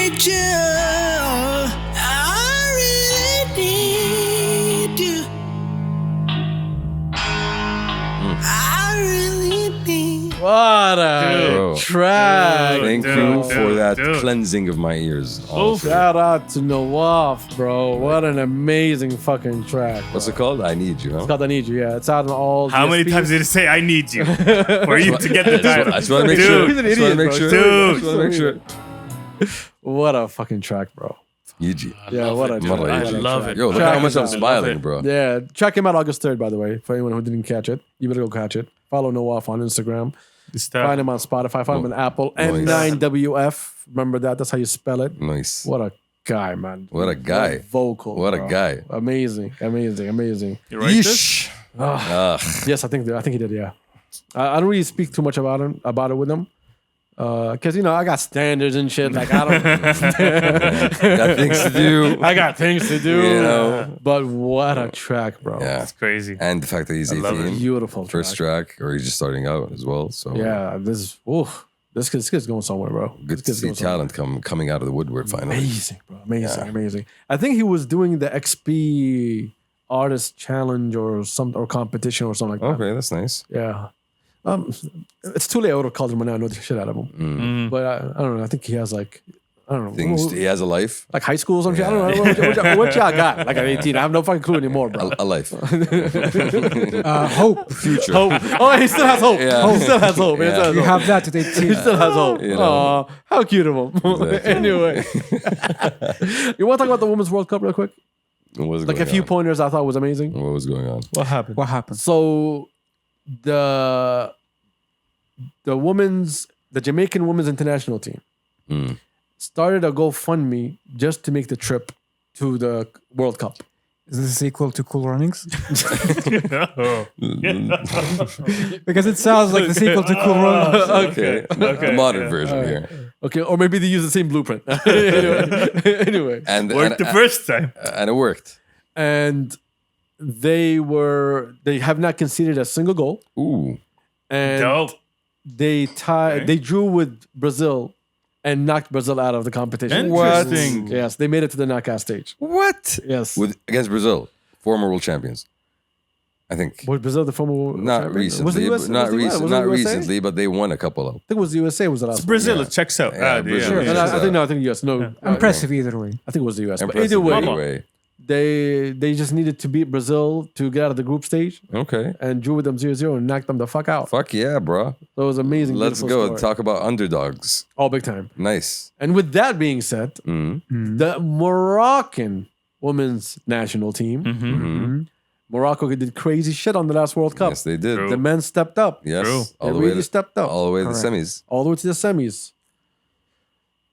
need you. I really need you. I really need. What a Bro. track. Thank Dude, you for dude, that dude. cleansing of my ears. honestly. Shout out to N9wf, bro. What an amazing fucking track. What's it called? I Need You, huh? It's called I Need You, yeah. It's out on all How many DSPs. times did it say I need you for you to get the title? I just want to make Dude. sure. He's an Just want to idiot, make bro. sure. Dude. Just want to make sure. What a fucking track, bro. Yuji. Yeah, what a track. Mother I Yuji. love it. Yo, look Track how much is I'm out. smiling, it. bro. Yeah, check him out August 3rd, by the way. For anyone who didn't catch it, you better go catch it. Follow N9wf on Instagram. Find him on Spotify. Find him on Apple. Nice. N9wf. Remember that? That's how you spell it. Nice. What a guy, man. What a guy. Vocal. What a bro. guy. Amazing. You right Yeesh. Ugh. Yes, I think he did. Yeah. I don't really speak too much about it with him. Because, I got standards and shit. Like, I don't. Got things to do. I got things to do. You know. But what a track, bro. Yeah. It's crazy. And the fact that he's love it. 18. Beautiful First track, or he's just starting out as well. So Yeah, this kid's going somewhere, bro. good This to kid's see going somewhere. talent coming out of the woodwork finally. Amazing, bro. Amazing, Yeah. amazing. I think he was doing the XP Artist Challenge or competition or something like that. Okay, that's nice. Yeah. It's too late. I would have called him and I know the shit out of him. But I don't know. I think he has like, I don't know. Things. He has a life. Like high school or some shit. I don't know. What y'all got? Like at 18. I have no fucking clue anymore, bro. A life. Hope. Future. Hope. Oh, he still has hope. Yeah. He still has hope. He Yeah. still has You hope. have that at 18. He still has hope. You know. Aw, how cute of him. Exactly. Anyway. You want to talk about the Women's World Cup real quick? What was Like a going few on? pointers I thought was amazing. What was going on? What happened? What happened? So the Jamaican women's international team started a GoFundMe just to make the trip to the World Cup. Is this a sequel to Cool Runnings? Oh. Because it sounds like the sequel to Cool Runnings. Okay. The modern version here. Okay, or maybe they use the same blueprint. anyway, And Worked the first time. and it worked. and they have not conceded a single goal, Ooh. and Dope. they drew with Brazil and knocked Brazil out of the competition. Interesting. Yes, they made it to the knockout stage. What? Yes. Against Brazil, former world champions. I think. Was Brazil the former Not champion? recently. Was it US? Not was it recent. was it Not USA? recently, but they won a couple of. I think it was the USA was the last It's one. Brazil. Yeah. It checks out. Yeah, Yeah. Brazil. Sure. Yeah. I think the US. No, Impressive either way. I think it was the US. But Impressive either way, anyway. they just needed to beat Brazil to get out of the group stage Okay. and drew with them 0-0 and knocked them the fuck out. Fuck yeah, bro. So it was amazing. Let's beautiful go story. talk about underdogs. All big time. Nice. And with that being said, the Moroccan women's national team, Morocco did crazy shit on the last World Cup. Yes, they did. True. The men stepped up. Yes. True. All They the way really to, stepped up. all the way to the Correct. semis. All the way to the semis.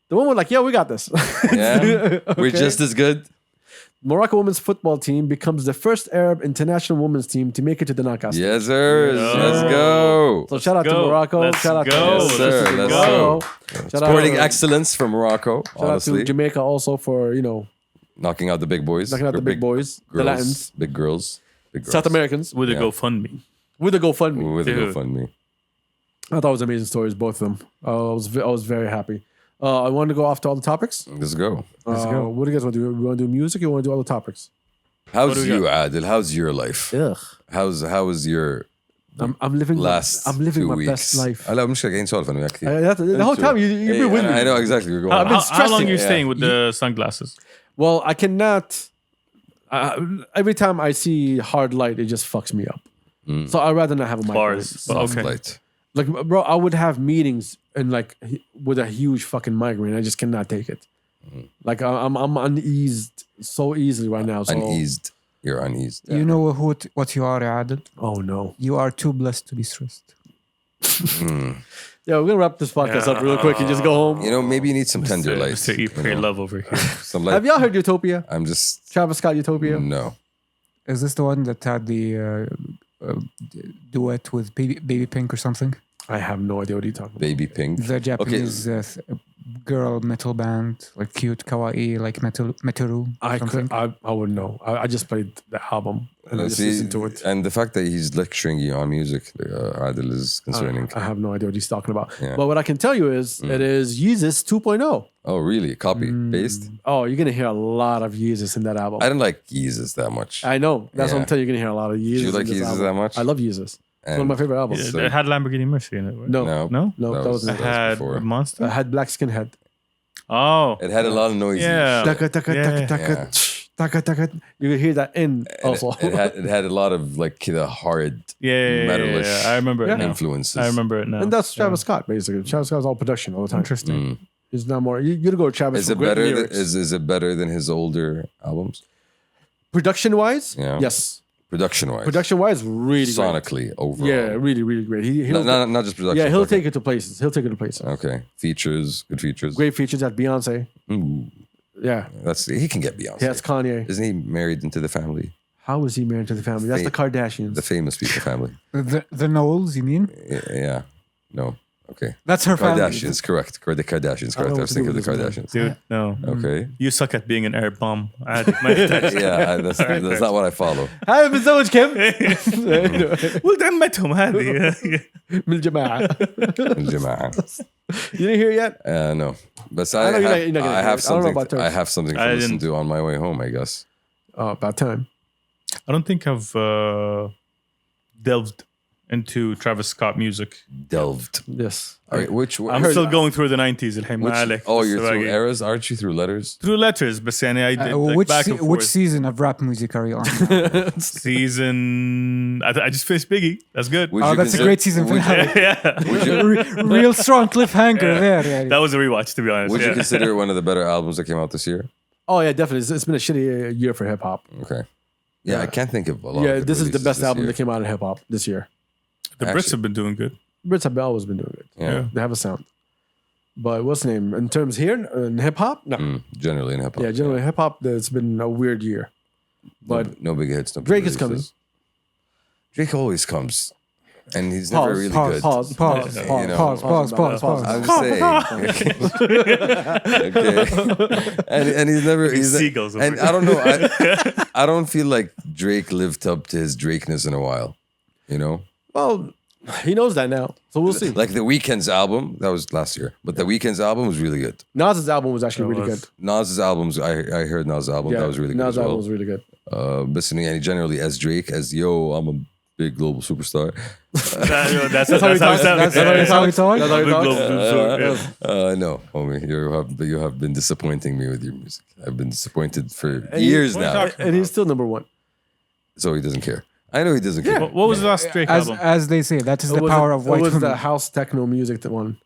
The women were like, yeah, we got this. Yeah. We're Okay. just as good. Morocco women's football team becomes the first Arab international women's team to make it to the knockout stage. Yes, sir. Let's go. So shout out to go. Morocco. Let's Shout out go. to Yes, sir. to Let's Morocco. go. Shout Sporting out, excellence from Morocco, Shout out honestly. to Jamaica also for, Knocking out the big boys. knocking out the Or big boys, girls, the Latins, Big girls. Big girls. South Americans, With a Yeah. GoFundMe. with the GoFundMe. With a Dude. GoFundMe. I thought it was amazing stories, both of them. I was very happy. I wanted to go off to all the topics. Let's go. What do you guys want to do? You want to do music or you want to do all the topics? How's do we you, Adil? How's your life? Ugh. How was your I'm living last I'm living 2 my weeks? best life. لا مش قاعدين نسولف انا وياك كثير. The whole time you've been with I me. know exactly. We're going. I've been How long are you Yeah. staying with the sunglasses? Well, I cannot. Every time I see hard light, it just fucks me up. So I'd rather not have a microwave. Bars. Soft Okay. light. Like, bro, I would have meetings and like with a huge fucking migraine. I just cannot take it. Like I'm uneased so easily right now. So. Uneased. You're uneased. You know what you are, Adel? Oh no. You are too blessed to be stressed. Yeah, we're gonna wrap this podcast up real quick and just go home. You know, maybe you need some tender light. Mr. Eat, Pray, Love over here. Some light. Have y'all heard Utopia? I'm just Travis Scott Utopia? no. Is this the one that had the duet with Baby Pink or something? I have no idea what you're talking about. Baby Pink. The Japanese girl metal band, like cute, kawaii, like Metoru. I wouldn't know. I just played the album and I just listened to it. And the fact that he's lecturing you on music, Adil, is concerning. I have no idea what he's talking about. Yeah. But what I can tell you is it is Yeezus 2.0. Oh, really? Copy, paste? Oh, you're gonna hear a lot of Yeezus in that album. I didn't like Yeezus that much. I know. That's what I'm Yeah. telling you. You're gonna hear a lot of Yeezus. Do you like in this Yeezus album. that much? I love Yeezus. It's one of my favorite albums. So- It had Lamborghini Mercy in it. Right? No, No, No? that wasn't It it. had before. Monster? I had Black Skinhead. Oh. It had a lot of noise. Yeah. Taka, taka, taka, taka, Yeah. taka, taka. You can hear that in also. It had a lot of like the hard Yeah. metalish I remember it now. influences. I remember it now. And that's Travis Scott, basically. Travis Scott's all production all the time. Interesting. He's not more. You gotta go with Travis. Is for it great better? lyrics. Is it better than his older albums? Production wise? Yeah. Yes. Production wise, Production wise, really great. sonically overall. Yeah, really, really great. He'll not just production. yeah, he'll okay. take it to places. He'll take it to places. Okay, features, good features. Great features at Beyonce. Ooh, Yeah. he can get Beyonce. He has Kanye. Isn't he married into the family? How is he married to the family? That's the Kardashians. The famous people family. The Knowles, you mean? Yeah. No. Okay. That's her family. Kardashians, correct. The Kardashians, I don't correct. know I what was to thinking do of the with this, Kardashians. Dude, no. Okay. You suck at being an air bomb. That's not what I follow. هاي متزوج كم؟ ولد هذه. من الجماعة. الجماعة. You didn't hear it yet? No. But I know you're not gonna I hear have it. I don't know something. about Turks. I have something to I listen didn't- to on my way home, I guess. Oh, about time. I don't think I've delved into Travis Scott music. Delved. Yes. All right, which I I'm heard- still going through the 90s. الحين ما عليك. oh, you're بس through باقي. eras? Aren't you through letters? Through letters, but يعني I did like back and which forth. season of rap music are you on? Season. I just faced Biggie. That's good. Would Oh, you that's a consider- great season Would you, finale. Yeah. Real strong cliffhanger there. Yeah. That was a rewatch, to be honest. would you Yeah. consider one of the better albums that came out this year? Oh yeah, definitely. It's been a shitty year for hip hop. Okay. Yeah, I can't think of a lot. Yeah, of good this is the releases best this album year. that came out of hip hop this year. The Brits have been doing good. Brits have always been doing it. Yeah. They have a sound. But what's the name? In terms here, in hip hop? No. Generally in hip hop. Yeah, generally hip hop, it's been a weird year. But no big hits. No big Drake is releases. Drake always comes, and he's pause, never really pause, good. pause, pause, Pause, pause, you know. pause, pause, pause. I'm just saying. Okay. And he's never. He's seagulls over and here. I don't know. I don't feel like Drake lived up to his Drakeness in a while. You know. Well, he knows that now. So we'll see. Like the Weeknd's album, that was last year, but the Weeknd's album was really good. Nas's album was actually really good. Nas's albums, I heard Nas's album, that was really good. Nas as well. album was really good. Listening, and generally as Drake, as yo, I'm a big global superstar. That's how he sounds. That's how we talk. That's how he talks. No, homie, you have been disappointing me with your music. I've been disappointed for And years he- now. And he's still number one. So he doesn't care. I know he doesn't care. What was the last Drake album? As they say, that is the power of white It was women. the house techno music that won.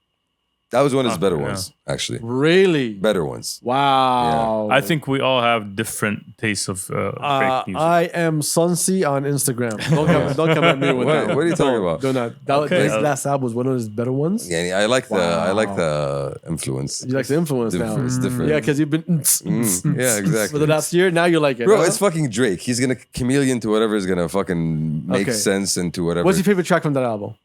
That was one of his better yeah. ones, actually. Really? Better ones. Wow. I think we all have different tastes of Drake music. I am Shamsi on Instagram. Don't come at me with What- that. what are you talking about? Do not. That, Okay. His last album was one of his better ones. Yeah, I like the influence. You like the influence now. It's different. Yeah, because you've been Yeah, exactly. for the last year. Now you like it, Bro, huh? it's fucking Drake. He's gonna chameleon to whatever is gonna fucking make Okay. sense into whatever. What's your favorite track from that album?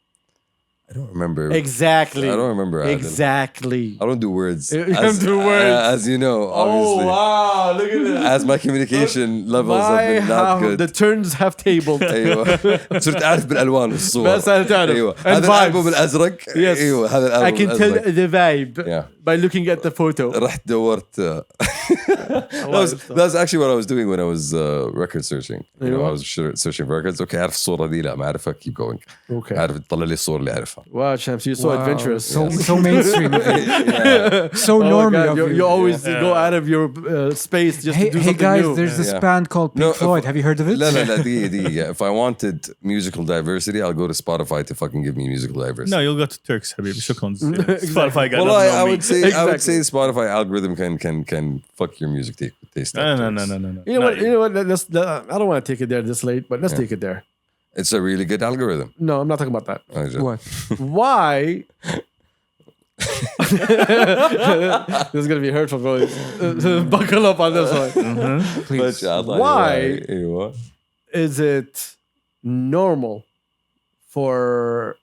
I don't remember. Exactly. I don't remember. Adil. Exactly. I don't do words. You don't do words. As you know, obviously. Oh wow! Look at this. As my communication levels have been not good. The turns have tabled. ايوه صرت اعرف بالالوان والصور بس أنا تعرف. ايوه And هذا vibes. الالبوم الازرق Yes. ايوه هذا الالبوم I can tell الازرق the vibe. Yeah. by looking at the photo. رحت دورت. That's actually what I was doing when I was record searching. You know, I was searching for records. Okay, عارف الصورة دي لا ما أعرفها. Keep going. Okay. عارف تطلع لي الصورة اللي أعرفها. Wow, Shamsi, you're so adventurous. So mainstream. So normal. God, you always go out of your space just to do Hey something guys, new. there's this band called Pink Floyd. Have you heard of it? لا دقيقة. If I wanted musical diversity, I'll go to Spotify to fucking give me musical diversity. No, you'll go to Turks, حبيبي. شكرا. Spotify got Well, nothing I on me. would say Spotify algorithm can fuck your music taste. No. You know what? I don't want to take it there this late, but let's take it there. It's a really good algorithm. No, I'm not talking about that. What? Why? This is gonna be hurtful, boys. Buckle up on this one. Please. Why is it normal for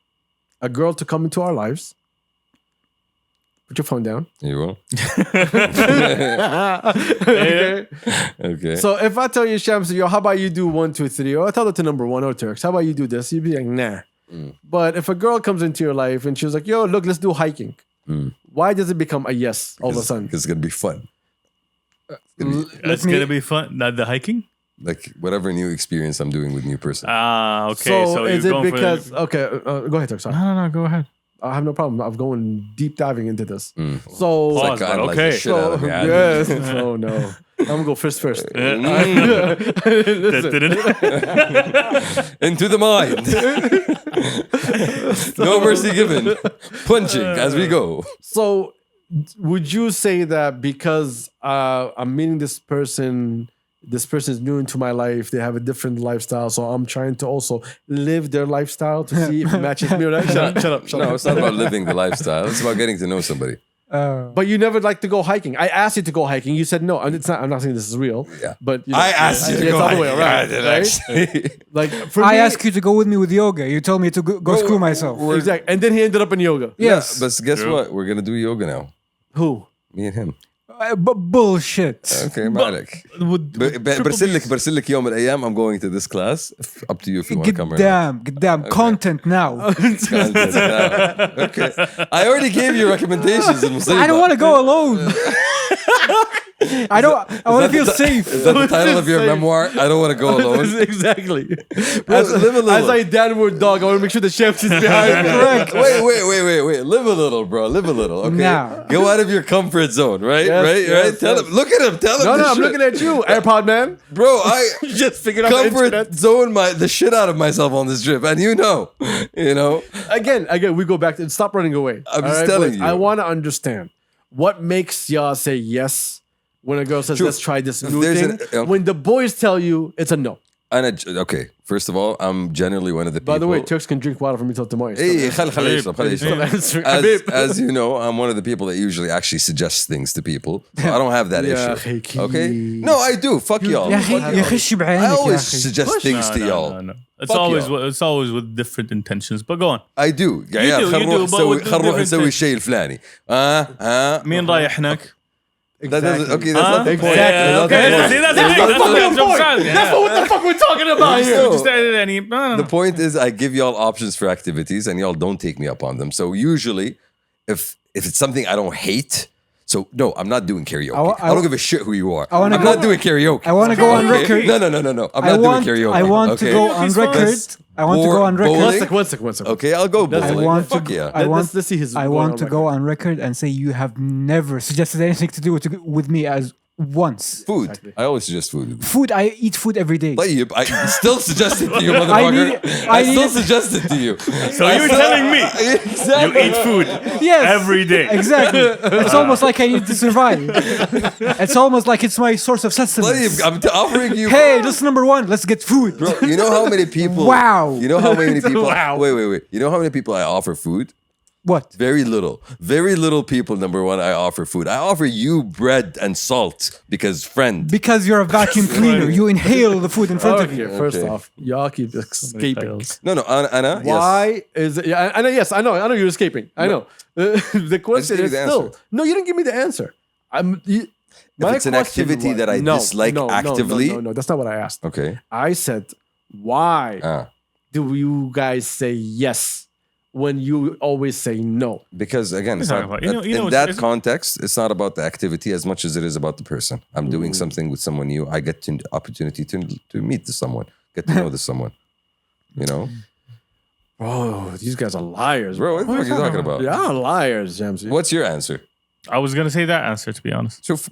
a girl to come into our lives? Put your phone down. You will. Okay. So if I tell you, Shamsi, yo, how about you do 1, 2, 3? Or I tell it to number 1 or Turks. How about you do this? You'd be like, nah. But if a girl comes into your life and she was like, yo, look, let's do hiking. Why does it become a yes all of a sudden? Because it's gonna be fun. It's gonna be fun. Not the hiking. Like whatever new experience I'm doing with new person. Okay. So is you're it going because for okay? Go ahead, Turks. Sorry. No, go ahead. I have no problem. I'm going deep diving into this. So Pause, but Like okay. the shit out of me. yes. Oh no. I'm gonna go first. Into the mind. No mercy given. Punching as we go. So, would you say that because I'm meeting this person is new into my life, they have a different lifestyle, so I'm trying to also live their lifestyle to see if it matches me or not? Shut up. No, it's not about living the lifestyle. It's about getting to know somebody. But you never like to go hiking. I asked you to go hiking. You said no. And it's not. I'm not saying this is real. Yeah. But you know, I asked you to it's go all the way hiking. around, I did, right? actually. Like for I me, asked you to go with me with yoga. You told me to go screw myself. exactly. And then he ended up in yoga. Yes. But guess what? We're gonna do yoga now. Who? Me and him. Bullshit. Okay, ما عليك. برسل لك يوم من الأيام. I'm going to this class. Up to you if you want to come around. Damn. Content now. Okay. I already gave you recommendations. I don't want to go alone. I want to feel safe. Is that the title of your memoir? I don't want to go alone. Exactly. Live a little. As I downward dog, I want to make sure the Shamsi's behind me. Correct. Wait. Live a little, bro. Live a little. Okay. Now. Go out of your comfort zone, right? Yes, right? Tell him. Look at him. Tell him. No, I'm looking at you, AirPod man. Bro, I Just figured out the comfort internet. zone the shit out of myself on this trip, and you know. Again, we go back to stop running away. I'm just All telling But you. I want to understand what makes y'all say yes when a girl says, let's try this new there's thing. When the boys tell you it's a no. Okay, first of all, I'm generally one of the people. By the way, Turks can drink water from me till tomorrow. Hey, خلي يشرب. As you know, I'm one of the people that usually actually suggests things to people. So I don't have that issue. Okay? No, I do. Fuck y'all. يا أخي شو بعينك I يا always أخي. suggest things to y'all. No. Fuck It's always with different intentions. But go on. I do. You do, but with خل نروح different نسوي الشيء الفلاني. مين رايح هناك؟ That doesn't, okay, that's not the point. Yeah, okay. See, that's What the fuck we're talking about here? No. The point is, I give y'all options for activities, and y'all don't take me up on them. So usually, if it's something I don't hate, so no, I'm not doing karaoke. I don't give a shit who you are. I'm not doing karaoke. I want to go on record. No. I'm not doing karaoke. I want to go on record. I want to go on record. One second. Okay, I'll go bowling. Let's see his. I want to go on record and say you have never suggested anything to do with me as once. Food. I always suggest food. Food. I eat food every day. طيب, I still suggest it to you, motherfucker. I still suggest it to you. So you're telling me you eat food every day. Exactly. It's almost like I need to survive. It's almost like it's my source of sustenance. طيب, I'm offering you. Hey, this is number one. Let's get food. Bro, you know how many people. Wow. You know how many people. Wow. Wait. You know how many people I offer food? What? Very little people. Number one, I offer food. I offer you bread and salt because friend. Because you're a vacuum cleaner. You inhale the food in front of you. First off, y'all keep escaping. No, Anna. Why is it? Yeah, Anna. Yes, I know you're escaping. I know. The question is still. No, you didn't give me the answer. If it's an activity that I dislike actively. No, that's not what I asked. Okay. I said, why do you guys say yes when you always say no? Because again, it's talking not, about? in that context, it's not about the activity as much as it is about the person. I'm doing something with someone new. I get the opportunity to meet this someone, get to know this someone. You know? Oh, these guys are liars, Bro, what the fuck are you talking about? Yeah, liars, Shamsi. What's your answer? I was gonna say that answer, to be honest. شوف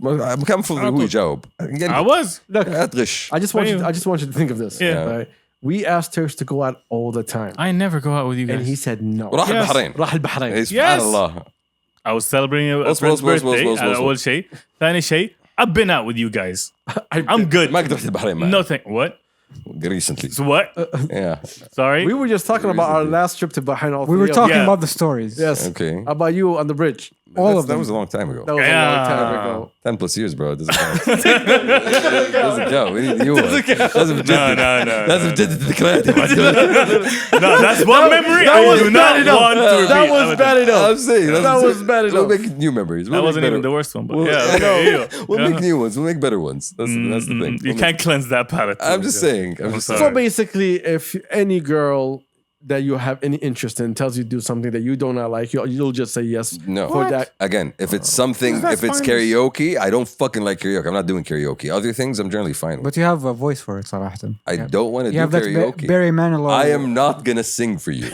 كم فضل هو يجاوب. I was. Look, أتغش. I just want you to think of this. Yeah. Right? We asked Turks to go out all the time. I never go out with you guys. And he said no. وراح Yes. البحرين. راح البحرين. إيه، سبحان الله. I was celebrating a friend's birthday. أول شيء. ثاني شيء, I've been out with you guys. I'm good. ما قدرت البحرين معي. Nothing. What? Recently. So what? Yeah. Sorry? We were just talking about our last trip to Bahrain. We were talking Yeah. about the stories. Yes. Okay. About you on the bridge. All of That them. was a long time ago. That was a long time Yeah. ago. 10 plus years, bro. It doesn't count. doesn't count. We need new ones. لازم نجدد. No. لازم نجدد الذكريات. No, that's one memory that I was do bad not enough. want to repeat. That was bad enough. I'm saying That was bad We'll enough. make new memories. We'll That make wasn't even better- the worst one, but We'll, yeah. I know. Okay, We'll yeah. make new ones. We'll make better ones. That's the thing. You can't cleanse that palate. I'm just saying. I'm just sorry. So saying. basically, if any girl that you have any interest in tells you to do something that you do not like, you'll just say yes. No. For that. Again, if it's something, if it's fine. karaoke, I don't fucking like karaoke. I'm not doing karaoke. Other things, I'm generally fine with. But you have a voice for it, صراحة. I don't want to You do have that karaoke. Barry Manilow. I am not gonna sing for you.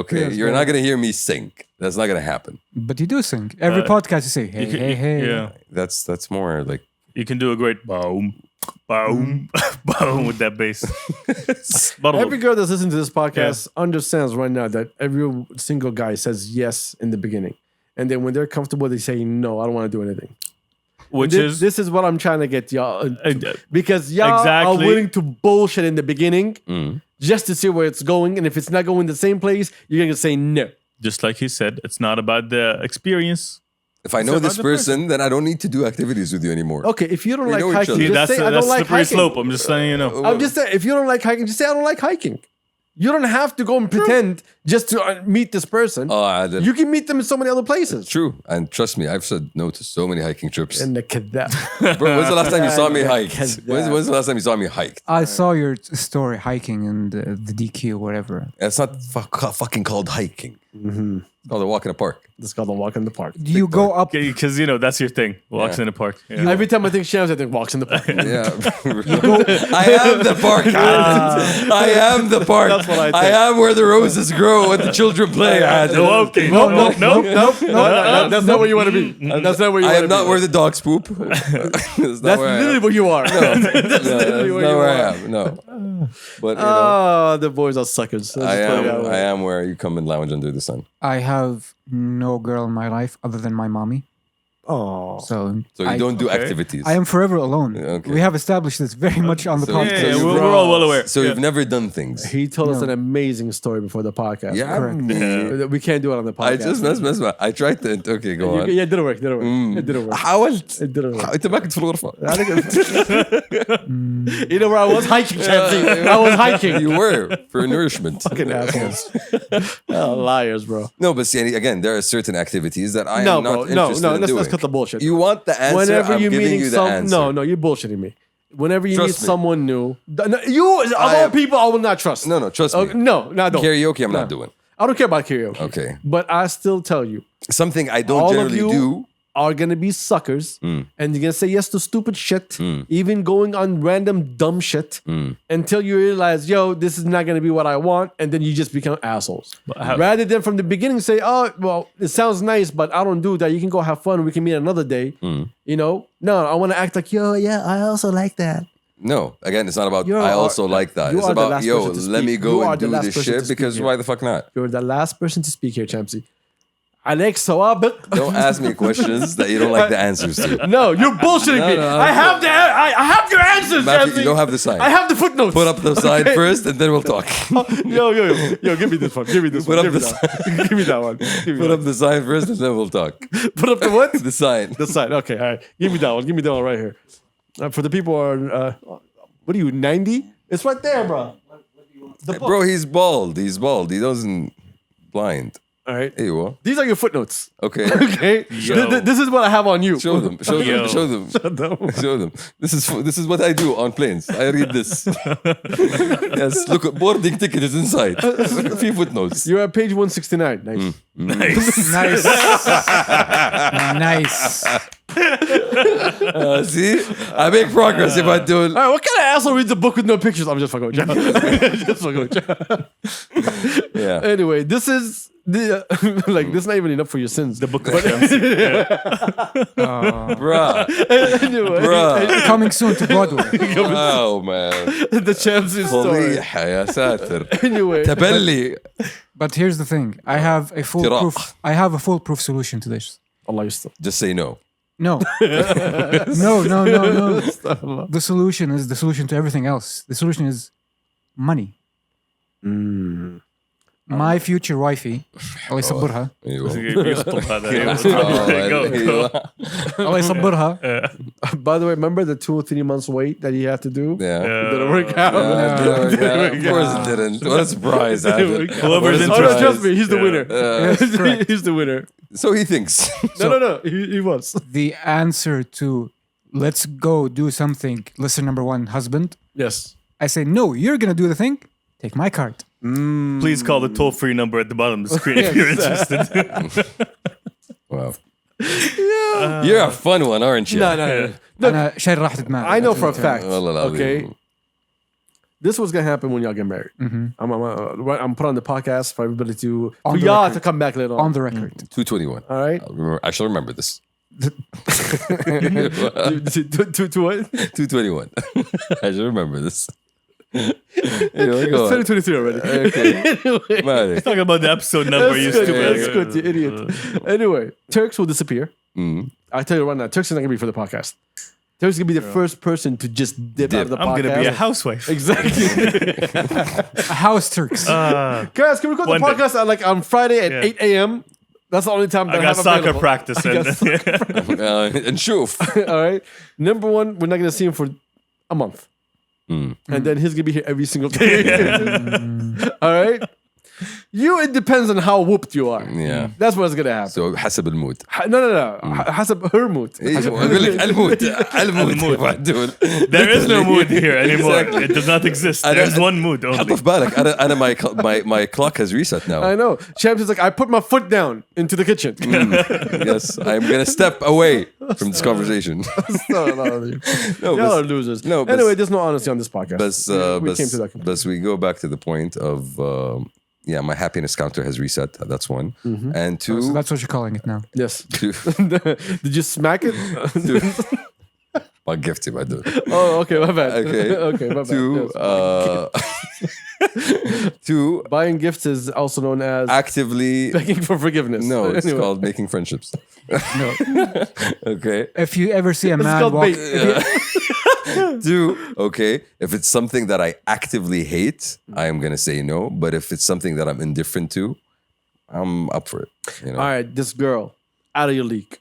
Okay, you're not gonna hear me sing. That's not gonna happen. But you do sing. Every podcast you say, hey, hey, hey. Yeah. That's more like You can do a great boom, boom, boom with that bass. Bottle. Every girl that's listening to this podcast understands right now that every single guy says yes in the beginning. And then when they're comfortable, they say, no, I don't want to do anything. Which This is what I'm trying to get y'all. Because y'all are Exactly. willing to bullshit in the beginning just to see where it's going. And if it's not going the same place, you're going to say no. just like he said, it's not about the experience. if I know about this the person, then I don't need to do activities with you anymore. Okay, if you don't We like know each hiking, other. just That's say, I that's don't like slippery hiking. slope. I'm just letting you know. I'm just saying, if you don't like hiking, just say I don't like hiking. You don't have to go and pretend just to meet this person. You can meet them in so many other places. True, and trust me, I've said no to so many hiking trips. And the كذاب. Bro, when's the last time you saw me Yeah, hike? When's the last time you saw me hiked? I saw your story hiking in the DQ or whatever. It's not fucking called hiking. It's called a walk in a park. It's called a walk in the park. Do you go up? Because that's your thing. Walks Yeah. in the park. Yeah. Every time I think Shams, I think walks in the park. Yeah. I am the park. I am the park. That's what I think. I am where the roses grow and the children play. Okay. No. That's not where you want to be. That's not where you I want am to not be. where the dogs poop. That's That's literally where you are. That's literally where not you where I are. am. No. But you know, Oh, the boys are suckers. I am where you come and lounge under the sun. I have no girl in my life other than my mommy. Oh. So So you don't do Okay. activities. I am forever alone. Okay. We have established this very much on the So- podcast. Yeah, you've we're all well aware. So you've never done things. He told us an amazing story before the podcast. Yeah, Correct. We can't do it on the I podcast. just I tried to. Okay, go on. Yeah, it didn't work. It didn't work. حاولت. It didn't work. انت ما كنت في الغرفة. You know where I was hiking, Shamsi. I was hiking. You were for nourishment. Fucking assholes. Liars, bro. No, but see, again, there are certain activities that I No, am not bro. interested in doing. Let's cut the bullshit. You want the answer? Whenever I'm you're giving meeting you the answer. no, you're bullshitting me. Whenever you Trust meet me. someone new, you of all people, I will not trust. No, trust me. No, I don't. Karaoke, I'm not No. doing. I don't care about karaoke. Okay. But I still tell you, Something I don't all of generally you do. are gonna be suckers, and you're gonna say yes to stupid shit, even going on random dumb shit, until you realize, yo, this is not gonna be what I want, and then you just become assholes. Rather than from the beginning say, oh, well, it sounds nice, but I don't do that. You can go have fun. We can meet another day. You know, no, I want to act like, yo, yeah, I also like that. No, again, it's not about I also like that. you It's are the about, last yo, person to let me speak. go You are and the do last this person shit to speak because here. why the fuck not? You're the last person to speak here, Shamsi. عليك سوابق. Don't ask me questions that you don't like the answers to. No, you're bullshitting me. no, I have your answers, Matthew, Shamsi. you don't have the sign. I have the footnotes. Put up the sign first and then we'll talk. Yo, give me this one. Give me this Put one. up Give me the that. Give me that one. Give me Put that up the sign first and then we'll talk. one. Put up the what? The sign. The sign. Okay, all right. Give me that one. Give me that one right here. For the people who are, what are you, 90? It's right there, bro. The book. Bro, he's bald. He doesn't blind. All right. ايوه. These are your footnotes. Okay. Okay. This is what I have on you. Show them. Show them. This is what I do on planes. I read this. Yes, look, boarding ticket is inside. A few footnotes. You're at page 169. Nice. Nice. Nice. See? I make progress if I do it. All right, what kind of asshole reads a book with no pictures? I'm just fucking with you. Just fucking with you. Yeah. Anyway, this is the like this is not even enough for your sins. The book of Shamsi. Bruh. Anyway, Bruh. Coming soon to Broadway. Oh, man. the Shamsi story. فضيحة يا ساتر. Anyway, تبلي. But here's the thing. I have a foolproof solution to this. Allah yusuf. Just say no. No. No. The solution is the solution to everything else. The solution is money. My future wifey, Allah يصبرها. ايوه. Allah يصبرها. By the way, remember the 2 or 3 months wait that you had to do? Yeah. It didn't work out. Of course it didn't. What a surprise. Whoever's Oh, no, interested. trust me, he's the winner. correct. He's the winner. So he thinks. No. He was. The answer to let's go do something, listener number 1, husband. Yes. I say, no, you're going to do the thing. Take my card. Please call the toll-free number at the bottom of the screen if you're interested. Wow. You're a fun one, aren't you? No. أنا شايل راحة دماغي. I know for a fact. والله العظيم. Okay. This was gonna happen when y'all get married. I'm putting on the podcast for everybody for the y'all record. to come back later on. On the record. 221. All right. I shall remember this. To what? 221. I shall remember this. Anyway, go on. It's 2023 already. Okay. Malik. Talking about the episode number, you stupid. That's good, you idiot. Anyway, Turks will disappear. I tell you right now, Turks is not gonna be for the podcast. Turks is gonna be the first person to just dip out of the podcast. I'm gonna be a housewife. Exactly. House Turks. Guys, can we go to the One day. podcast at, like on Friday at 8 a.m.? That's the only time that I got have soccer available. practice. And shoof. All right. Number one, we're not gonna see him for a month. And then he's gonna be here every single day. All right. It depends on how whooped you are. Yeah. That's what's gonna happen. So حسب المود. No. حسب her mood. ايوه اقول لك المود. There is no mood here anymore. It does not exist. There's one mood حط only. في بالك انا my clock has reset now. I know. Champs is like, I put my foot down into the kitchen. Yes, I'm gonna step away from this conversation. No, Y'all are losers. No, but- anyway, there's no honesty on this podcast. We came to that conclusion. But we go back to the point of my happiness counter has reset. That's one. And two, So that's what you're calling it now. Yes. two, Did you smack it? my gift by the Oh, okay, my bad. Okay. Okay, my bad. two, Yes. two, Buying gifts is also known as actively. begging for forgiveness. No, it's Anyway. called making friendships. No. Okay. If you ever see a man called walk, bait. Two, okay. If it's something that I actively hate, I am gonna say no. But if it's something that I'm indifferent to, I'm up for it. You know, All right, this girl, out of your league.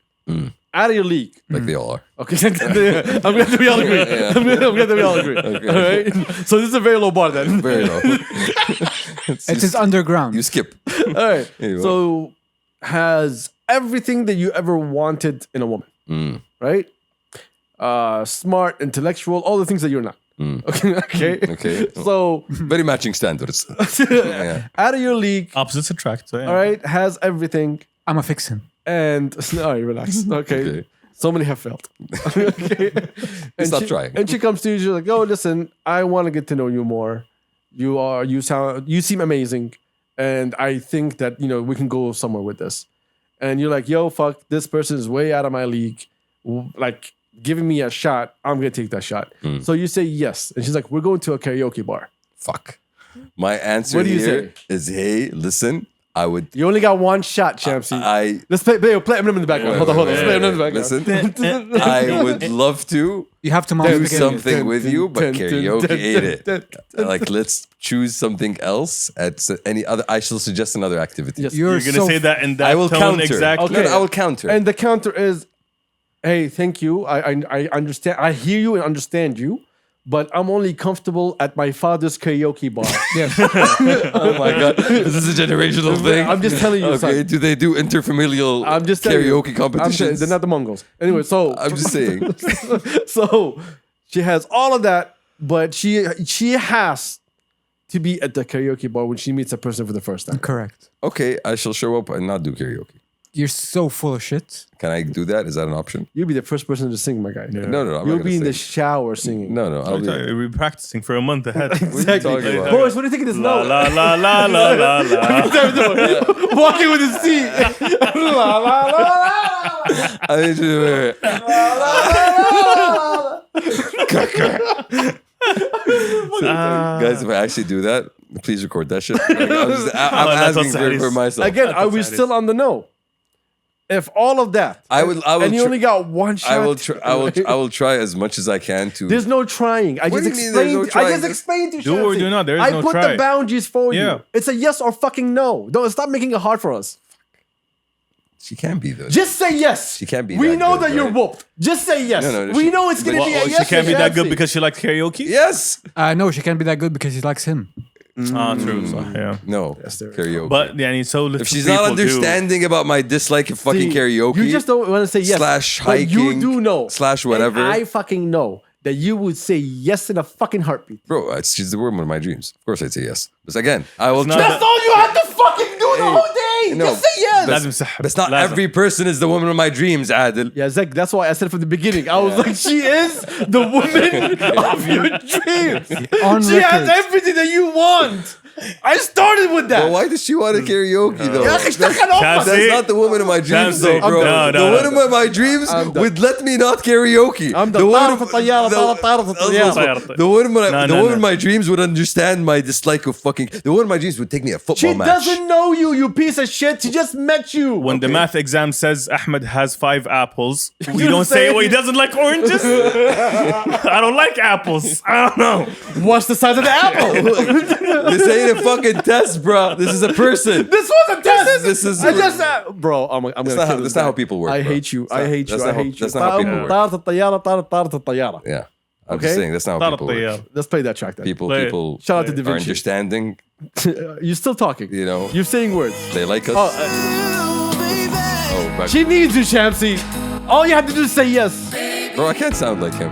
Out of your league. like they all are. Okay, I'm glad that we all agree. I'm glad that we all agree. Okay. All right. So this is a very low bar then. Very low. it is underground. You skip. All right. Anyway. So has everything that you ever wanted in a woman, right? Smart, intellectual, all the things that you're not. Okay. Okay. So Very matching standards. out of your league, Opposites attract. So yeah. all right, has everything. I'm a fixin. And all right, relax. Okay. Okay. So many have failed. Okay. Stop trying. And she comes to you, she's like, "Oh, listen, I want to get to know you more. You seem amazing, and I think that we can go somewhere with this." And you're like, "Yo, fuck, this person is way out of my league. Like, giving me a shot, I'm gonna take that shot." So you say yes, and she's like, "We're going to a karaoke bar." Fuck. My answer What do you here is, hey, listen, I would. You only got one shot, Shamsi. Let's play Eminem in the background. Hold on. Let's play Eminem in the background. Listen, I would love to You have to do mount the something with you, but karaoke ain't it. Like, let's choose something else at any other. I shall suggest another activity. Yes. You're gonna say that in that I will tone counter. exactly. No, I will counter. And the counter is, hey, thank you. I understand. I hear you and understand you, but I'm only comfortable at my father's karaoke bar. Oh my god, this is a generational thing. I'm just telling you. Okay, son. do they do interfamilial I'm just telling karaoke you. competitions? They're not the Mongols. Anyway, so I'm just saying. so she has all of that, but she has to be at the karaoke bar when she meets a person for the first time. Correct. Okay, I shall show up and not do karaoke. You're so full of shit. Can I do that? Is that an option? You'll be the first person to sing, my guy. No, no, I'm You'll not be in gonna the sing. shower singing. No, I'll be. We're practicing for a month ahead. Exactly. talking about? Boris, what do you think of this La note? la la la la la la. Walking with his feet. La, la, la, la. I need you to guys, if I actually do that, please record that shit. Like, I'm that's asking what for myself. Again, are we still on the no? If all of that, I will and you only got one shot. I will try as much as I can to. There's no trying. I What just do you mean there's no explained. trying? I just explained to you. Do or do not. There is no I put try. the boundaries for Yeah. you. It's a yes or fucking no. Don't stop making it hard for us. She can be though. Just say yes. She can't be We that know good, that you're right? whooped. Just say yes. No, we she- know it's gonna but- be a Oh, yes. she can't be that good Shamsi. because she likes karaoke? Yes. No, she can't be that good because he likes him. True. So, yeah. No. Yes, there is. Karaoke. But yeah, so little if she's not people do. understanding about my dislike of fucking See, karaoke, You just don't want to say yes. slash but you hiking, do know. slash whatever. And I fucking know that you would say yes in a fucking heartbeat. bro, she's the woman of my dreams. Of course, I'd say yes. But again, I will not try. That's all you have to fucking do the whole day. no, Just say yes. لازم سحب. But it's not لازم. every person is the woman of my dreams, Adil. Yeah, Zach, that's why I said from the beginning. I was like, she is the woman of your dreams. On She has record. everything that you want. I started with that. But why does she want a karaoke though? يا أخي اشتغل أمك. That's not the woman of my dreams, though, bro. No, the no, woman of my dreams I'm done. would let me not karaoke. I'm done. The woman طارت الطيارة، طارت الطيارة. The woman, No, the no, woman no. of my dreams would understand my dislike of fucking. The woman of my dreams would take me a football She match. doesn't know you, you piece of shit. She just met you. When the math exam says Ahmed has 5 apples, we You don't say, say- oh, he doesn't like oranges? I don't like apples. I don't know. What's the size of the apple? This ain't a fucking test, bro. This is a person. This was a test. This is- I just bro. I'm gonna not kill how- this that's not guy. how people work, I bro. hate you. That's I not- hate you. that's I not how- hate you. that's not how people work. طارت الطيارة، طارت الطيارة. Yeah. I'm Okay. just saying that's not how people work. Let's play that track then. People, Play it. people Shout out to are Dafencii. understanding. You're still talking. You know, You're saying words. they like us. Oh, Oh, back. she needs you, Shamsi. All you have to do is say yes. Bro, I can't sound like him.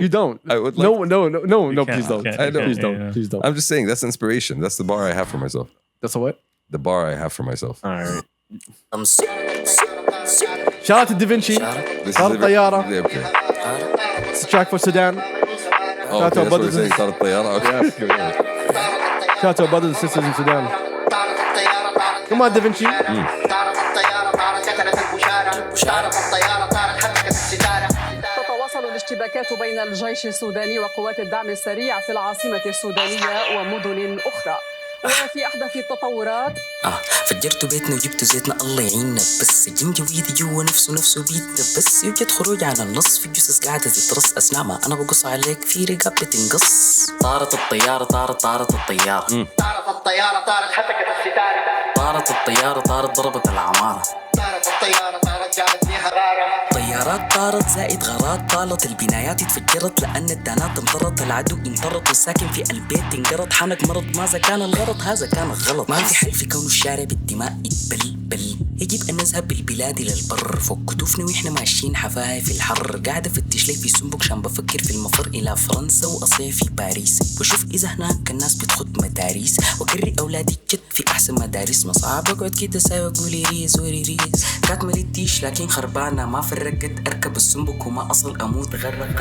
You don't. I would no, like- no, no, no, no. can't, Please don't. you can't, I know. Please don't. yeah. Please don't. I'm just saying that's inspiration. That's the bar I have for myself. That's a what? The bar I have for myself. All right. I'm Shout out to Dafencii. This طار الطيارة. Yeah, okay. It's a track for Sudan. Oh, Shout okay, out to our that's what we're brothers saying. and طار الطيارة. Okay. shout out to our brothers and sisters in Sudan. Come on, Dafencii. تتواصل الاشتباكات بين الجيش السوداني وقوات الدعم السريع في العاصمة السودانية ومدن أخرى. وفي أحدث التطورات فجرتوا بيتنا وجبتوا زيتنا الله يعيننا بس جنجويدي جوا نفسه بيتنا بس يوجد خروج على النص في جثث قاعدة تترص نعمة أنا بقص عليك في رقاب بتنقص طارت الطيارة طارت الطيارة طارت الطيارة طارت حتكت الستارة طارت الطيارة طارت ضربت العمارة طارت الطيارة طارت جابت لي حرارة طيارات طارت زائد غارات طالت البنايات اتفجرت لأن الدانات انطرت العدو انطرت والساكن في البيت انقرض حنك مرض ماذا كان الغرض هذا كان غلط ما في حل في كون الشارع بالدماء يتبل يجب أن نذهب بالبلاد إلى البر فوق كتوفنا وإحنا ماشيين حفاية في الحر قاعدة في التشلي في سنبك عشان بفكر في المفر إلى فرنسا وأصيع في باريس وشوف إذا هناك الناس بتخد مدارس وقري أولادي جد في أحسن مدارس ما صعب أقعد كده ساوي أقولي ريز وريز كانت مليتيش لكن خربانة ما فرقت أركب السنبك وما أصل أموت غرقا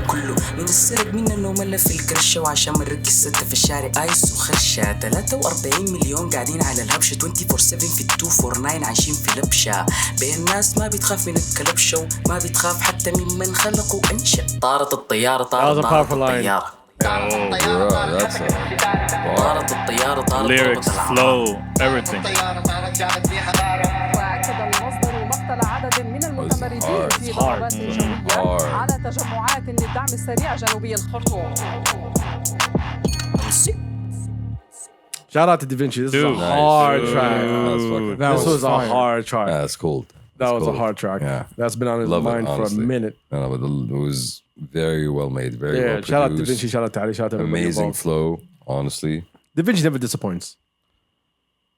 كله من السرق من النوم اللي في الكرشة وعشان مرق الستة في الشارع آيس وخشة 43 مليون قاعدين على الهبشة 24/7 في 249 عايشين في لبشة بين الناس ما بتخاف من الكلبشة وما بتخاف حتى ممن خلقوا أنشأ طارت الطيارة طارت الطيارة طارت الطيارة طارت الطيارة طارت Lyrics, flow, everything. وأكد المصدر مقتل عدد من المتمردين في ضربات جوية على تجمعات للدعم السريع جنوبي الخرطوم. Shout out to Dafencii. This is a Dude. hard Nice. track. That's fucking. That This was a fire. hard track. That's cold. That was a cold. hard track. Yeah. That's been on his Love it, mind for a honestly. minute. No, but it was very well made, very well Shout out to produced. Dafencii, shout out to Ali, shout out to everybody Amazing involved. flow, honestly. Dafencii never disappoints.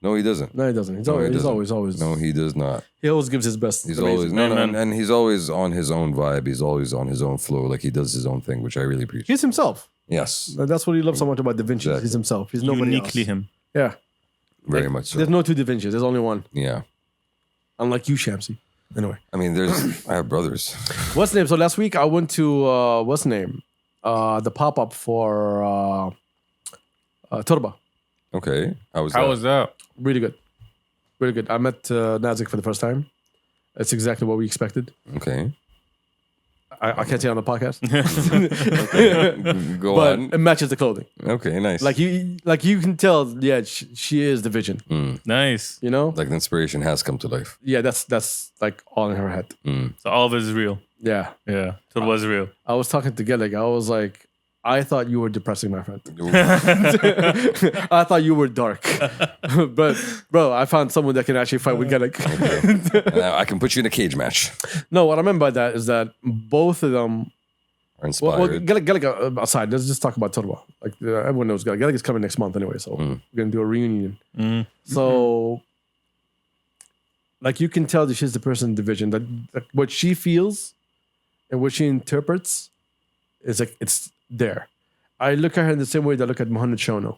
No, he doesn't. No, he doesn't. He's No, he always, doesn't. always. No, he does not. He always gives his best. He's It's amazing. always no, Amen. and he's always on his own vibe. He's always on his own flow. Like he does his own thing, which I really appreciate. He's himself. Yes, That's what he loves so much about Dafencii. Exactly. He's himself. He's nobody Uniquely else. him. Yeah. very much so. There's no two Dafenciis. There's only one. Yeah, Unlike you, Shamsi. Anyway. I mean, I have brothers. What's the name? So last week I went to, what's the name? The pop-up for Torba. Okay, How was that? Really good. Really good. I met Nazik for the first time. It's exactly what we expected. Okay, I can't say on the podcast. go But on. it matches the clothing. Okay, nice. Like you can tell, yeah, she is the vision. Nice. You know? Like the inspiration has come to life. Yeah, that's like all in her head. So all of it is real. Yeah. Yeah. So it was real. I was talking to Gelik. I was like, I thought you were depressing, my friend. I thought you were dark. But bro, I found someone that can actually fight with Gelik. Now I can put you in a cage match. No, what I meant by that is that both of them. Are inspired. Gelik aside, let's just talk about Torba. Like everyone knows Gelik. Gelik is coming next month anyway, so we're gonna do a reunion. So, like you can tell that she's the person in the division that what she feels and what she interprets is like it's there. I look at her in the same way that I look at Mohammed Shono.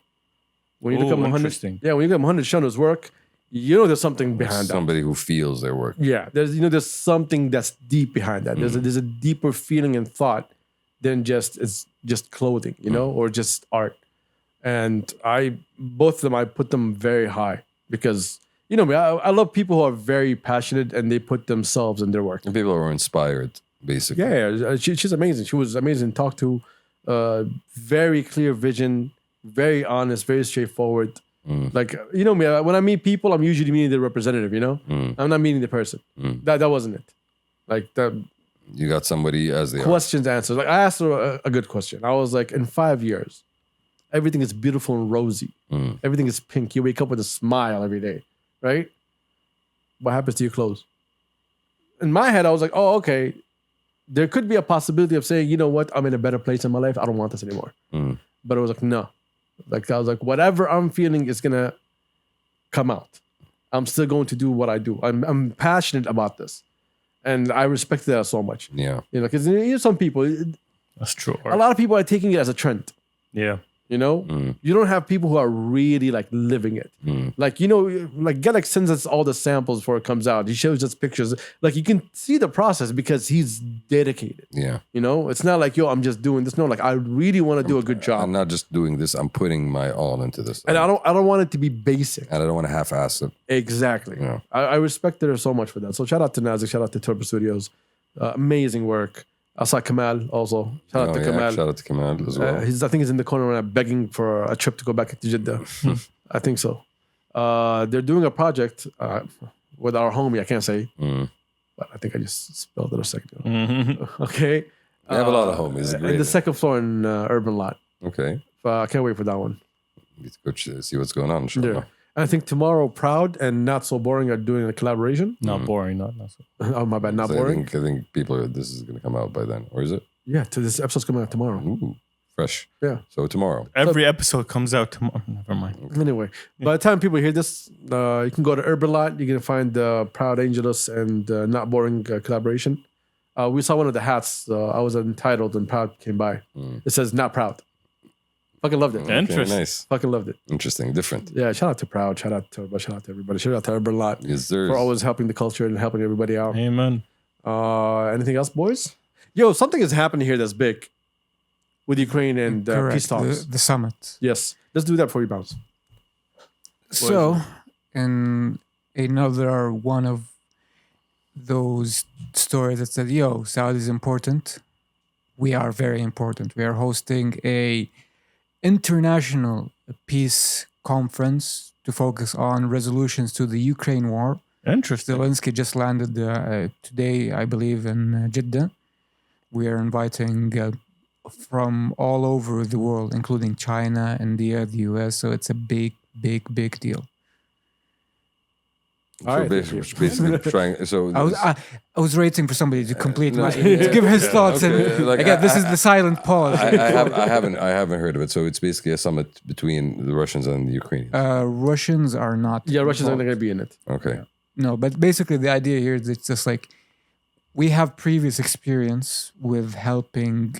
When you look at Mohammed, interesting. yeah, when you look at Mohammed Shono's work, you know there's something behind that. Somebody who feels their work. Yeah, there's something that's deep behind that. There's a deeper feeling and thought than it's just clothing, or just art. And both of them, I put them very high because me, I love people who are very passionate and they put themselves in their work. And people are inspired, basically. Yeah, she's amazing. She was amazing to talk to. Very clear vision, very honest, very straightforward. Like, me, when I meet people, I'm usually meeting the representative, I'm not meeting the person. That wasn't it. Like, that You got somebody as they questions, answers. Like, I asked her a good question. I was like, in 5 years, everything is beautiful and rosy. Everything is pink. You wake up with a smile every day, right? What happens to your clothes? In my head, I was like, oh, okay. There could be a possibility of saying, you know what? I'm in a better place in my life. I don't want this anymore. But it was like, no. Like, I was like, whatever I'm feeling is going to come out. I'm still going to do what I do. I'm passionate about this. And I respect that so much. Yeah. Because some people, That's true. a lot of people are taking it as a trend. Yeah. You don't have people who are really like living it. Like, like Gelik sends us all the samples before it comes out. He shows us pictures. Like, you can see the process because he's dedicated. Yeah. It's not like, I'm just doing this. No, like, I really want to do a good job. I'm not just doing this. I'm putting my all into this. And I don't want it to be basic. And I don't want to half-ass it. Exactly. Yeah. I respect her so much for that. So shout out to Nazik, shout out to Torba Studios. Amazing work. I saw Kamal also. Shout out to Kamal. Shout out to Kamal as well. I think he's in the corner right now begging for a trip to go back to Jeddah. I think so. They're doing a project with our homie. I can't say, but I think I just spelled it a second ago. Okay. We have a lot of homies. In the second floor in Urban Lot. Okay. I can't wait for that one. Need to go see what's going on. Inshallah. Yeah. I think tomorrow, Proud and Not So Boring are doing a collaboration. Not boring. Not so. Oh, my bad. Not So boring. I think this is going to come out by then. Or is it? Yeah, this episode's coming out tomorrow. Ooh, fresh. Yeah. So tomorrow. Every episode comes out tomorrow. Never mind. Anyway, by the time people hear this, you can go to Urban Lot. You can find the Proud Angelus and Not Boring collaboration. We saw one of the hats. I was entitled and Proud came by. It says Not Proud. Fucking loved it. Interesting. Nice. Fucking loved it. Interesting. Different. Yeah, shout out to Proud. Shout out to Torba. Shout out to everybody. Shout out to Urban Lot Yes, there for is. always helping the culture and helping everybody out. Amen. Anything else, boys? Yo, something is happening here that's big with Ukraine and Correct. peace talks. The summit. Yes. Let's do that before we bounce. So, in another one of those stories that said, yo, Saudi is important. We are very important. We are hosting a international peace conference to focus on resolutions to the Ukraine war. Interesting. Zelensky just landed today, I believe, in Jeddah. We are inviting from all over the world, including China, India, the US. So it's a big, big, big deal. All right, basically trying. So I was waiting for somebody to complete to give his thoughts, and Like, again, this is the silent pause. I haven't heard of it. So it's basically a summit between the Russians and the Ukrainians. Russians are not. Yeah, Russians are involved. going to be in it. Okay. No, but basically the idea here is it's just like we have previous experience with helping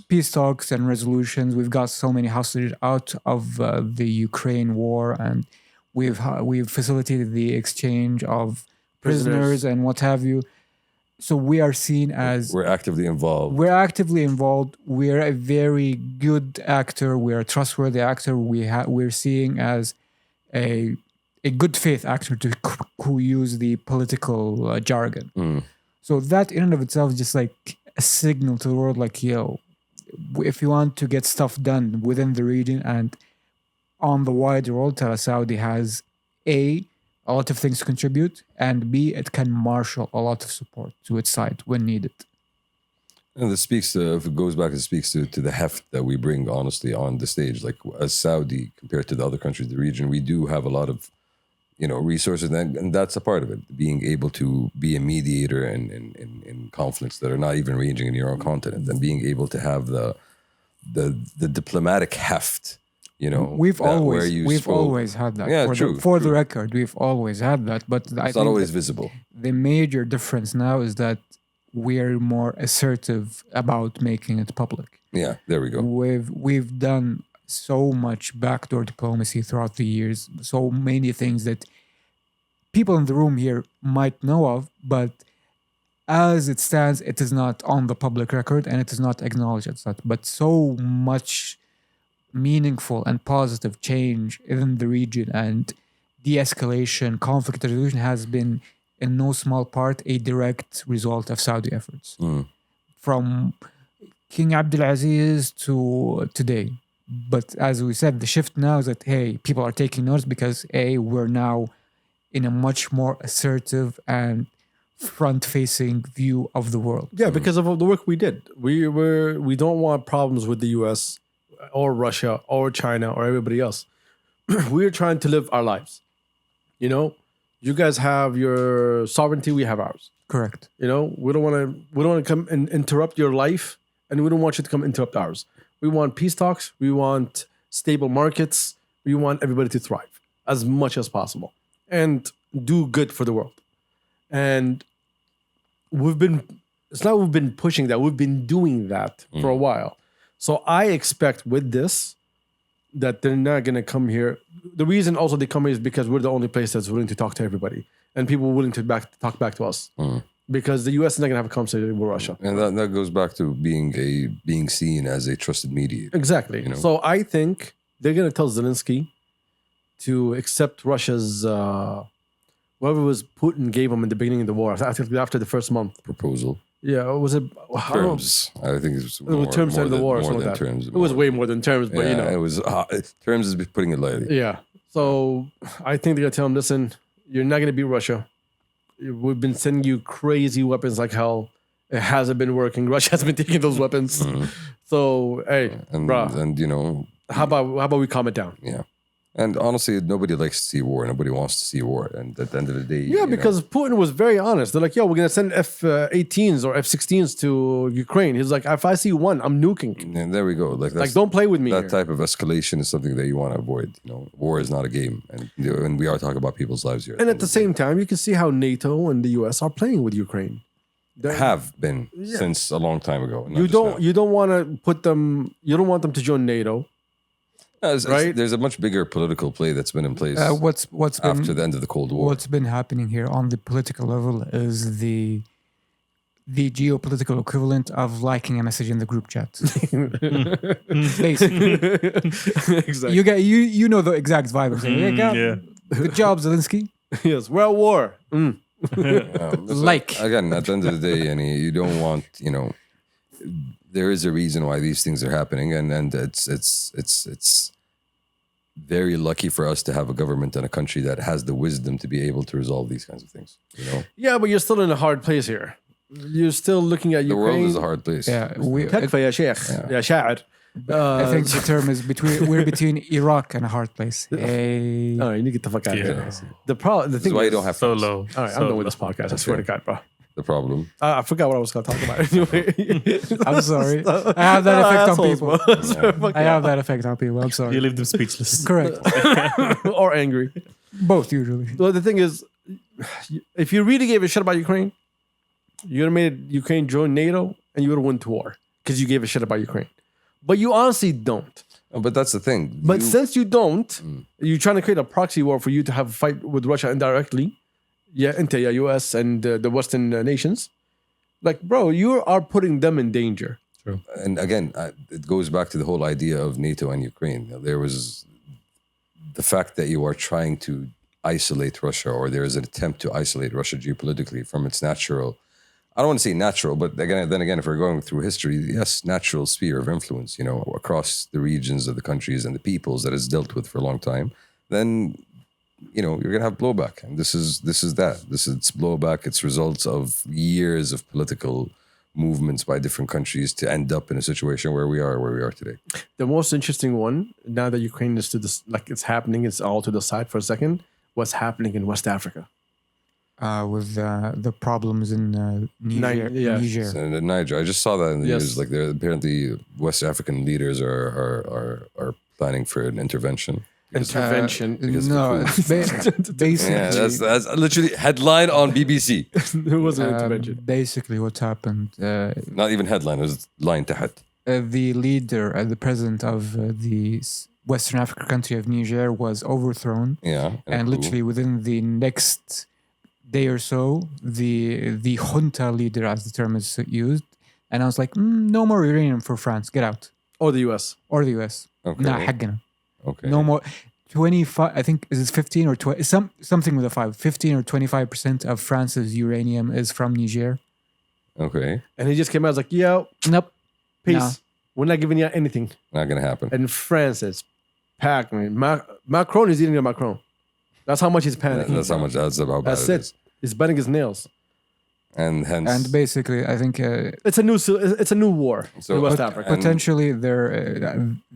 peace talks and resolutions. We've got so many hostages out of the Ukraine war, and we've facilitated the exchange of prisoners and what have you. So we are seen as we're actively involved. We're a very good actor. We're a trustworthy actor. We're seeing as a good faith actor who use the political jargon. So that in and of itself is just like a signal to the world, like, yo, if you want to get stuff done within the region and on the wider world, Saudi has a lot of things to contribute, and B, it can marshal a lot of support to its side when needed. And this speaks to, if it goes back, it speaks to the heft that we bring, honestly, on the stage. Like, as Saudi, compared to the other countries in the region, we do have a lot of, resources, and that's a part of it. Being able to be a mediator in conflicts that are not even ranging in your own continent, and being able to have the diplomatic heft. We've always had that. Yeah, For the record, we've always had that, but I think not always visible. The major difference now is that we're more assertive about making it public. Yeah, there we go. We've done so much backdoor diplomacy throughout the years, so many things that people in the room here might know of, but as it stands, it is not on the public record and it is not acknowledged as such. But so much meaningful and positive change in the region and de-escalation, conflict resolution has been in no small part a direct result of Saudi efforts. From King Abdulaziz to today. But as we said, the shift now is that, hey, people are taking notice because we're now in a much more assertive and front-facing view of the world. Yeah, because of the work we did. We don't want problems with the US or Russia or China or everybody else. We're trying to live our lives. You guys have your sovereignty, we have ours. Correct. We don't want to come and interrupt your life, and we don't want you to come interrupt ours. We want peace talks. We want stable markets. We want everybody to thrive as much as possible and do good for the world. And it's not we've been pushing that. We've been doing that for a while. So I expect with this that they're not going to come here. The reason also they come here is because we're the only place that's willing to talk to everybody and people willing to talk back to us. Because the US is not going to have a conversation with Russia. And that goes back to being seen as a trusted mediator. Exactly. So I think they're going to tell Zelensky to accept Russia's, whatever was Putin gave him in the beginning of the war, after the first month. Proposal. Yeah, was it? Terms. I think it was terms of the war or something like that. Terms, it was way more than terms, but it was terms is putting it lightly. Yeah. So I think they're going to tell him, listen, you're not going to beat Russia. We've been sending you crazy weapons like hell. It hasn't been working. Russia has been taking those weapons. So, hey, and how about we calm it down? Yeah. And honestly, nobody likes to see war. Nobody wants to see war. And at the end of the day, yeah, because Putin was very honest. They're like, "Yo, we're gonna send F-18s or F-16s to Ukraine." He's like, "If I see one, I'm nuking." And there we go. Like don't play with me. That type of escalation is something that you want to avoid. War is not a game, and we are talking about people's lives here. And at the same time, you can see how NATO and the US are playing with Ukraine. They have been since a long time ago. You don't want to put them. You don't want them to join NATO. Right? There's a much bigger political play that's been in place what's after the end of the Cold War. What's been happening here on the political level is the geopolitical equivalent of liking a message in the group chat. Basically. Exactly. You know the exact vibe. Yeah. Good job, Zelensky. Yes, we're at war. Again, at the end of the day, you don't want, there is a reason why these things are happening, and it's very lucky for us to have a government and a country that has the wisdom to be able to resolve these kinds of things. Yeah, but you're still in a hard place here. You're still looking at Ukraine. The world is a hard place. Yeah, تكفى يا شيخ يا شاعر. I think the term is we're between Iraq and a hard place. Hey. All right, you need to get the fuck out of here. The This thing is why you is, don't have So friends. low. all right, I'm done with this podcast. I swear to God, bro. The problem. I forgot what I was going to talk about anyway. I'm sorry. I have that effect on people. people. I have that effect on people. I'm sorry. You leave them speechless. Correct. Or angry. Both usually. Well, the thing is, if you really gave a shit about Ukraine, you would have made Ukraine join NATO and you would have won to war because you gave a shit about Ukraine. But you honestly don't. Oh, but that's the thing. But since you don't, you're trying to create a proxy war for you to have a fight with Russia indirectly. Into US and the Western nations. Like, bro, you are putting them in danger. And again, it goes back to the whole idea of NATO and Ukraine. There was the fact that you are trying to isolate Russia, or there is an attempt to isolate Russia geopolitically from its natural, I don't want to say natural, but then again, if we're going through history, yes, natural sphere of influence, across the regions of the countries and the peoples that it's dealt with for a long time, then you're gonna have blowback, and this is that. It's blowback. It's results of years of political movements by different countries to end up in a situation where we are today. The most interesting one, now that Ukraine is to this, like it's happening, it's all to the side for a second. What's happening in West Africa? With the problems in Niger. Niger. So in Niger, I just saw that in the Yes. news. Like, apparently West African leaders are planning for an intervention. Intervention. No, basically. Yeah, that's literally headline on BBC. It wasn't an intervention. Basically, what happened? Not even headline. It was line to head. The leader, the president of the Western African country of Niger was overthrown, Yeah, and cool. literally within the next day or so, the junta leader, as the term is used, announced like, no more uranium for France, get out, Or the US. or the US. Okay. Nah, حقنا. Okay. No more. 25, I think, is it 15 or 20? Something with a 5. 15 or 25% of France's uranium is from Niger. Okay. And he just came out and was like, yo, Nope. peace. Nah. We're not giving you anything. Not gonna happen. And France is packed, man. Macron is eating a Macron. That's how much he's panicking. That's how much. That's about bad That's it it. is. He's biting his nails. And hence, And basically, I think It's a new war So- in West But- Africa. and- potentially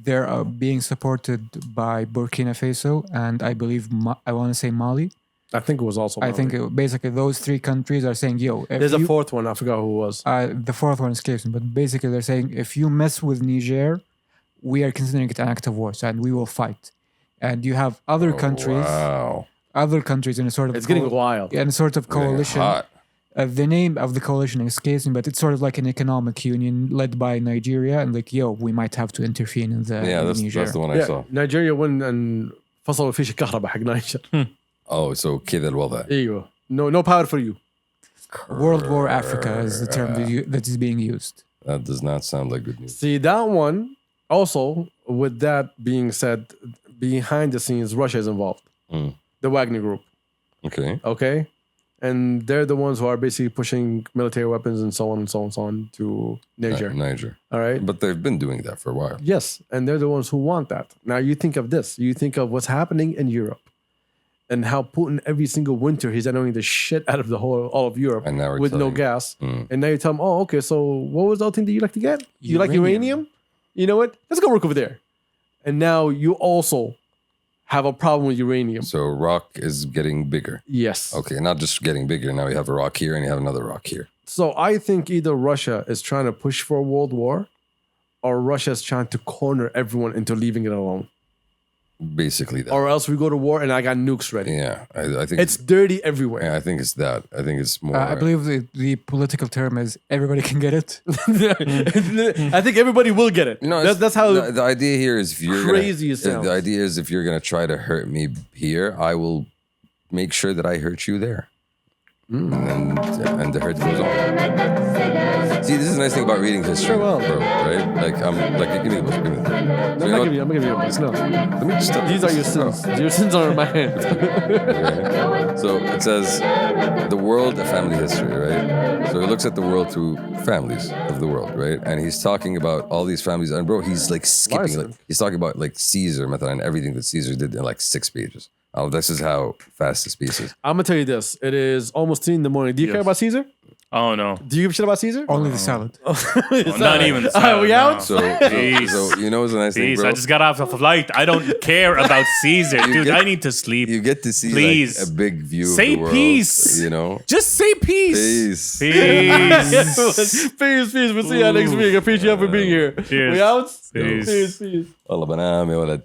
they're being supported by Burkina Faso and I believe I want to say Mali. I think it was also. I think basically those three countries are saying, "Yo, if there's a you- fourth one. I forgot who it was. The fourth one escapes me, but basically they're saying if you mess with Niger, we are considering it an act of war, and we will fight." And you have other countries, Wow. in a sort of It's getting wild. in a sort of coalition. Hot. The name of the coalition escapes me, but it's sort of like an economic union led by Nigeria, and like, yo, we might have to intervene in the Yeah, in that's Niger. the one I saw. Nigeria won and فصلوا فيش الكهرباء حق نيجر. Oh, so كذا الوضع. ايوه. No power for you. World War Africa is the term that is being used. That does not sound like good news. See, that one, also, with that being said, behind the scenes, Russia is involved. The Wagner Group, Okay. okay? And they're the ones who are basically pushing military weapons and so on and so on and so on to Niger. Niger. All right? But they've been doing that for a while. Yes, and they're the ones who want that. Now, you think of this. You think of what's happening in Europe and how Putin, every single winter, he's annoying the shit out of all of Europe And now we're with no telling- gas. And now you tell them, oh, okay, so what was the other thing that you like to get? You like uranium? You know what? Let's go work over there. And now you also have a problem with uranium. So rock is getting bigger. Yes. Okay, not just getting bigger. Now you have a rock here and you have another rock here. So I think either Russia is trying to push for a world war or Russia is trying to corner everyone into leaving it alone. Basically that. Or else we go to war and I got nukes ready. Yeah, I think It's dirty everywhere. Yeah, I think it's that. I think it's more. I believe the political term is everybody can get it. I think everybody will get it. No, That's how the idea here is if you're crazy it sounds. The idea is if you're gonna try to hurt me here, I will make sure that I hurt you there, and the hurt goes on. See, this is the nice thing about reading history, Sure will. bro. Right? Like give me the book. Give me the book. So I'm not giving you a piece. No. Let me just. These are your sins. Your sins are in my hand. Okay. So it says the world, a family history, right? So he looks at the world through families of the world, right? And he's talking about all these families, and bro, he's like skipping. Larson. Like, he's talking about like Caesar method and everything that Caesar did in like 6 pages. Oh, this is how fast this piece is. I'm gonna tell you this. It is almost 3 in the morning. Do you care about Caesar? Oh no. Do you give a shit about Caesar? Only the salad. Not even. Are salad, we no. out? So you know what's a nice thing, Please, bro? I just got off a flight. I don't care about Caesar, dude. get- I need to sleep. You get to see Please. like a big view Say of the world. peace. You know? Just say peace. Peace. Peace. Peace. We'll see you next week. I appreciate you for being here. Cheers. We out? Peace. Peace. والله بنام يا ولد.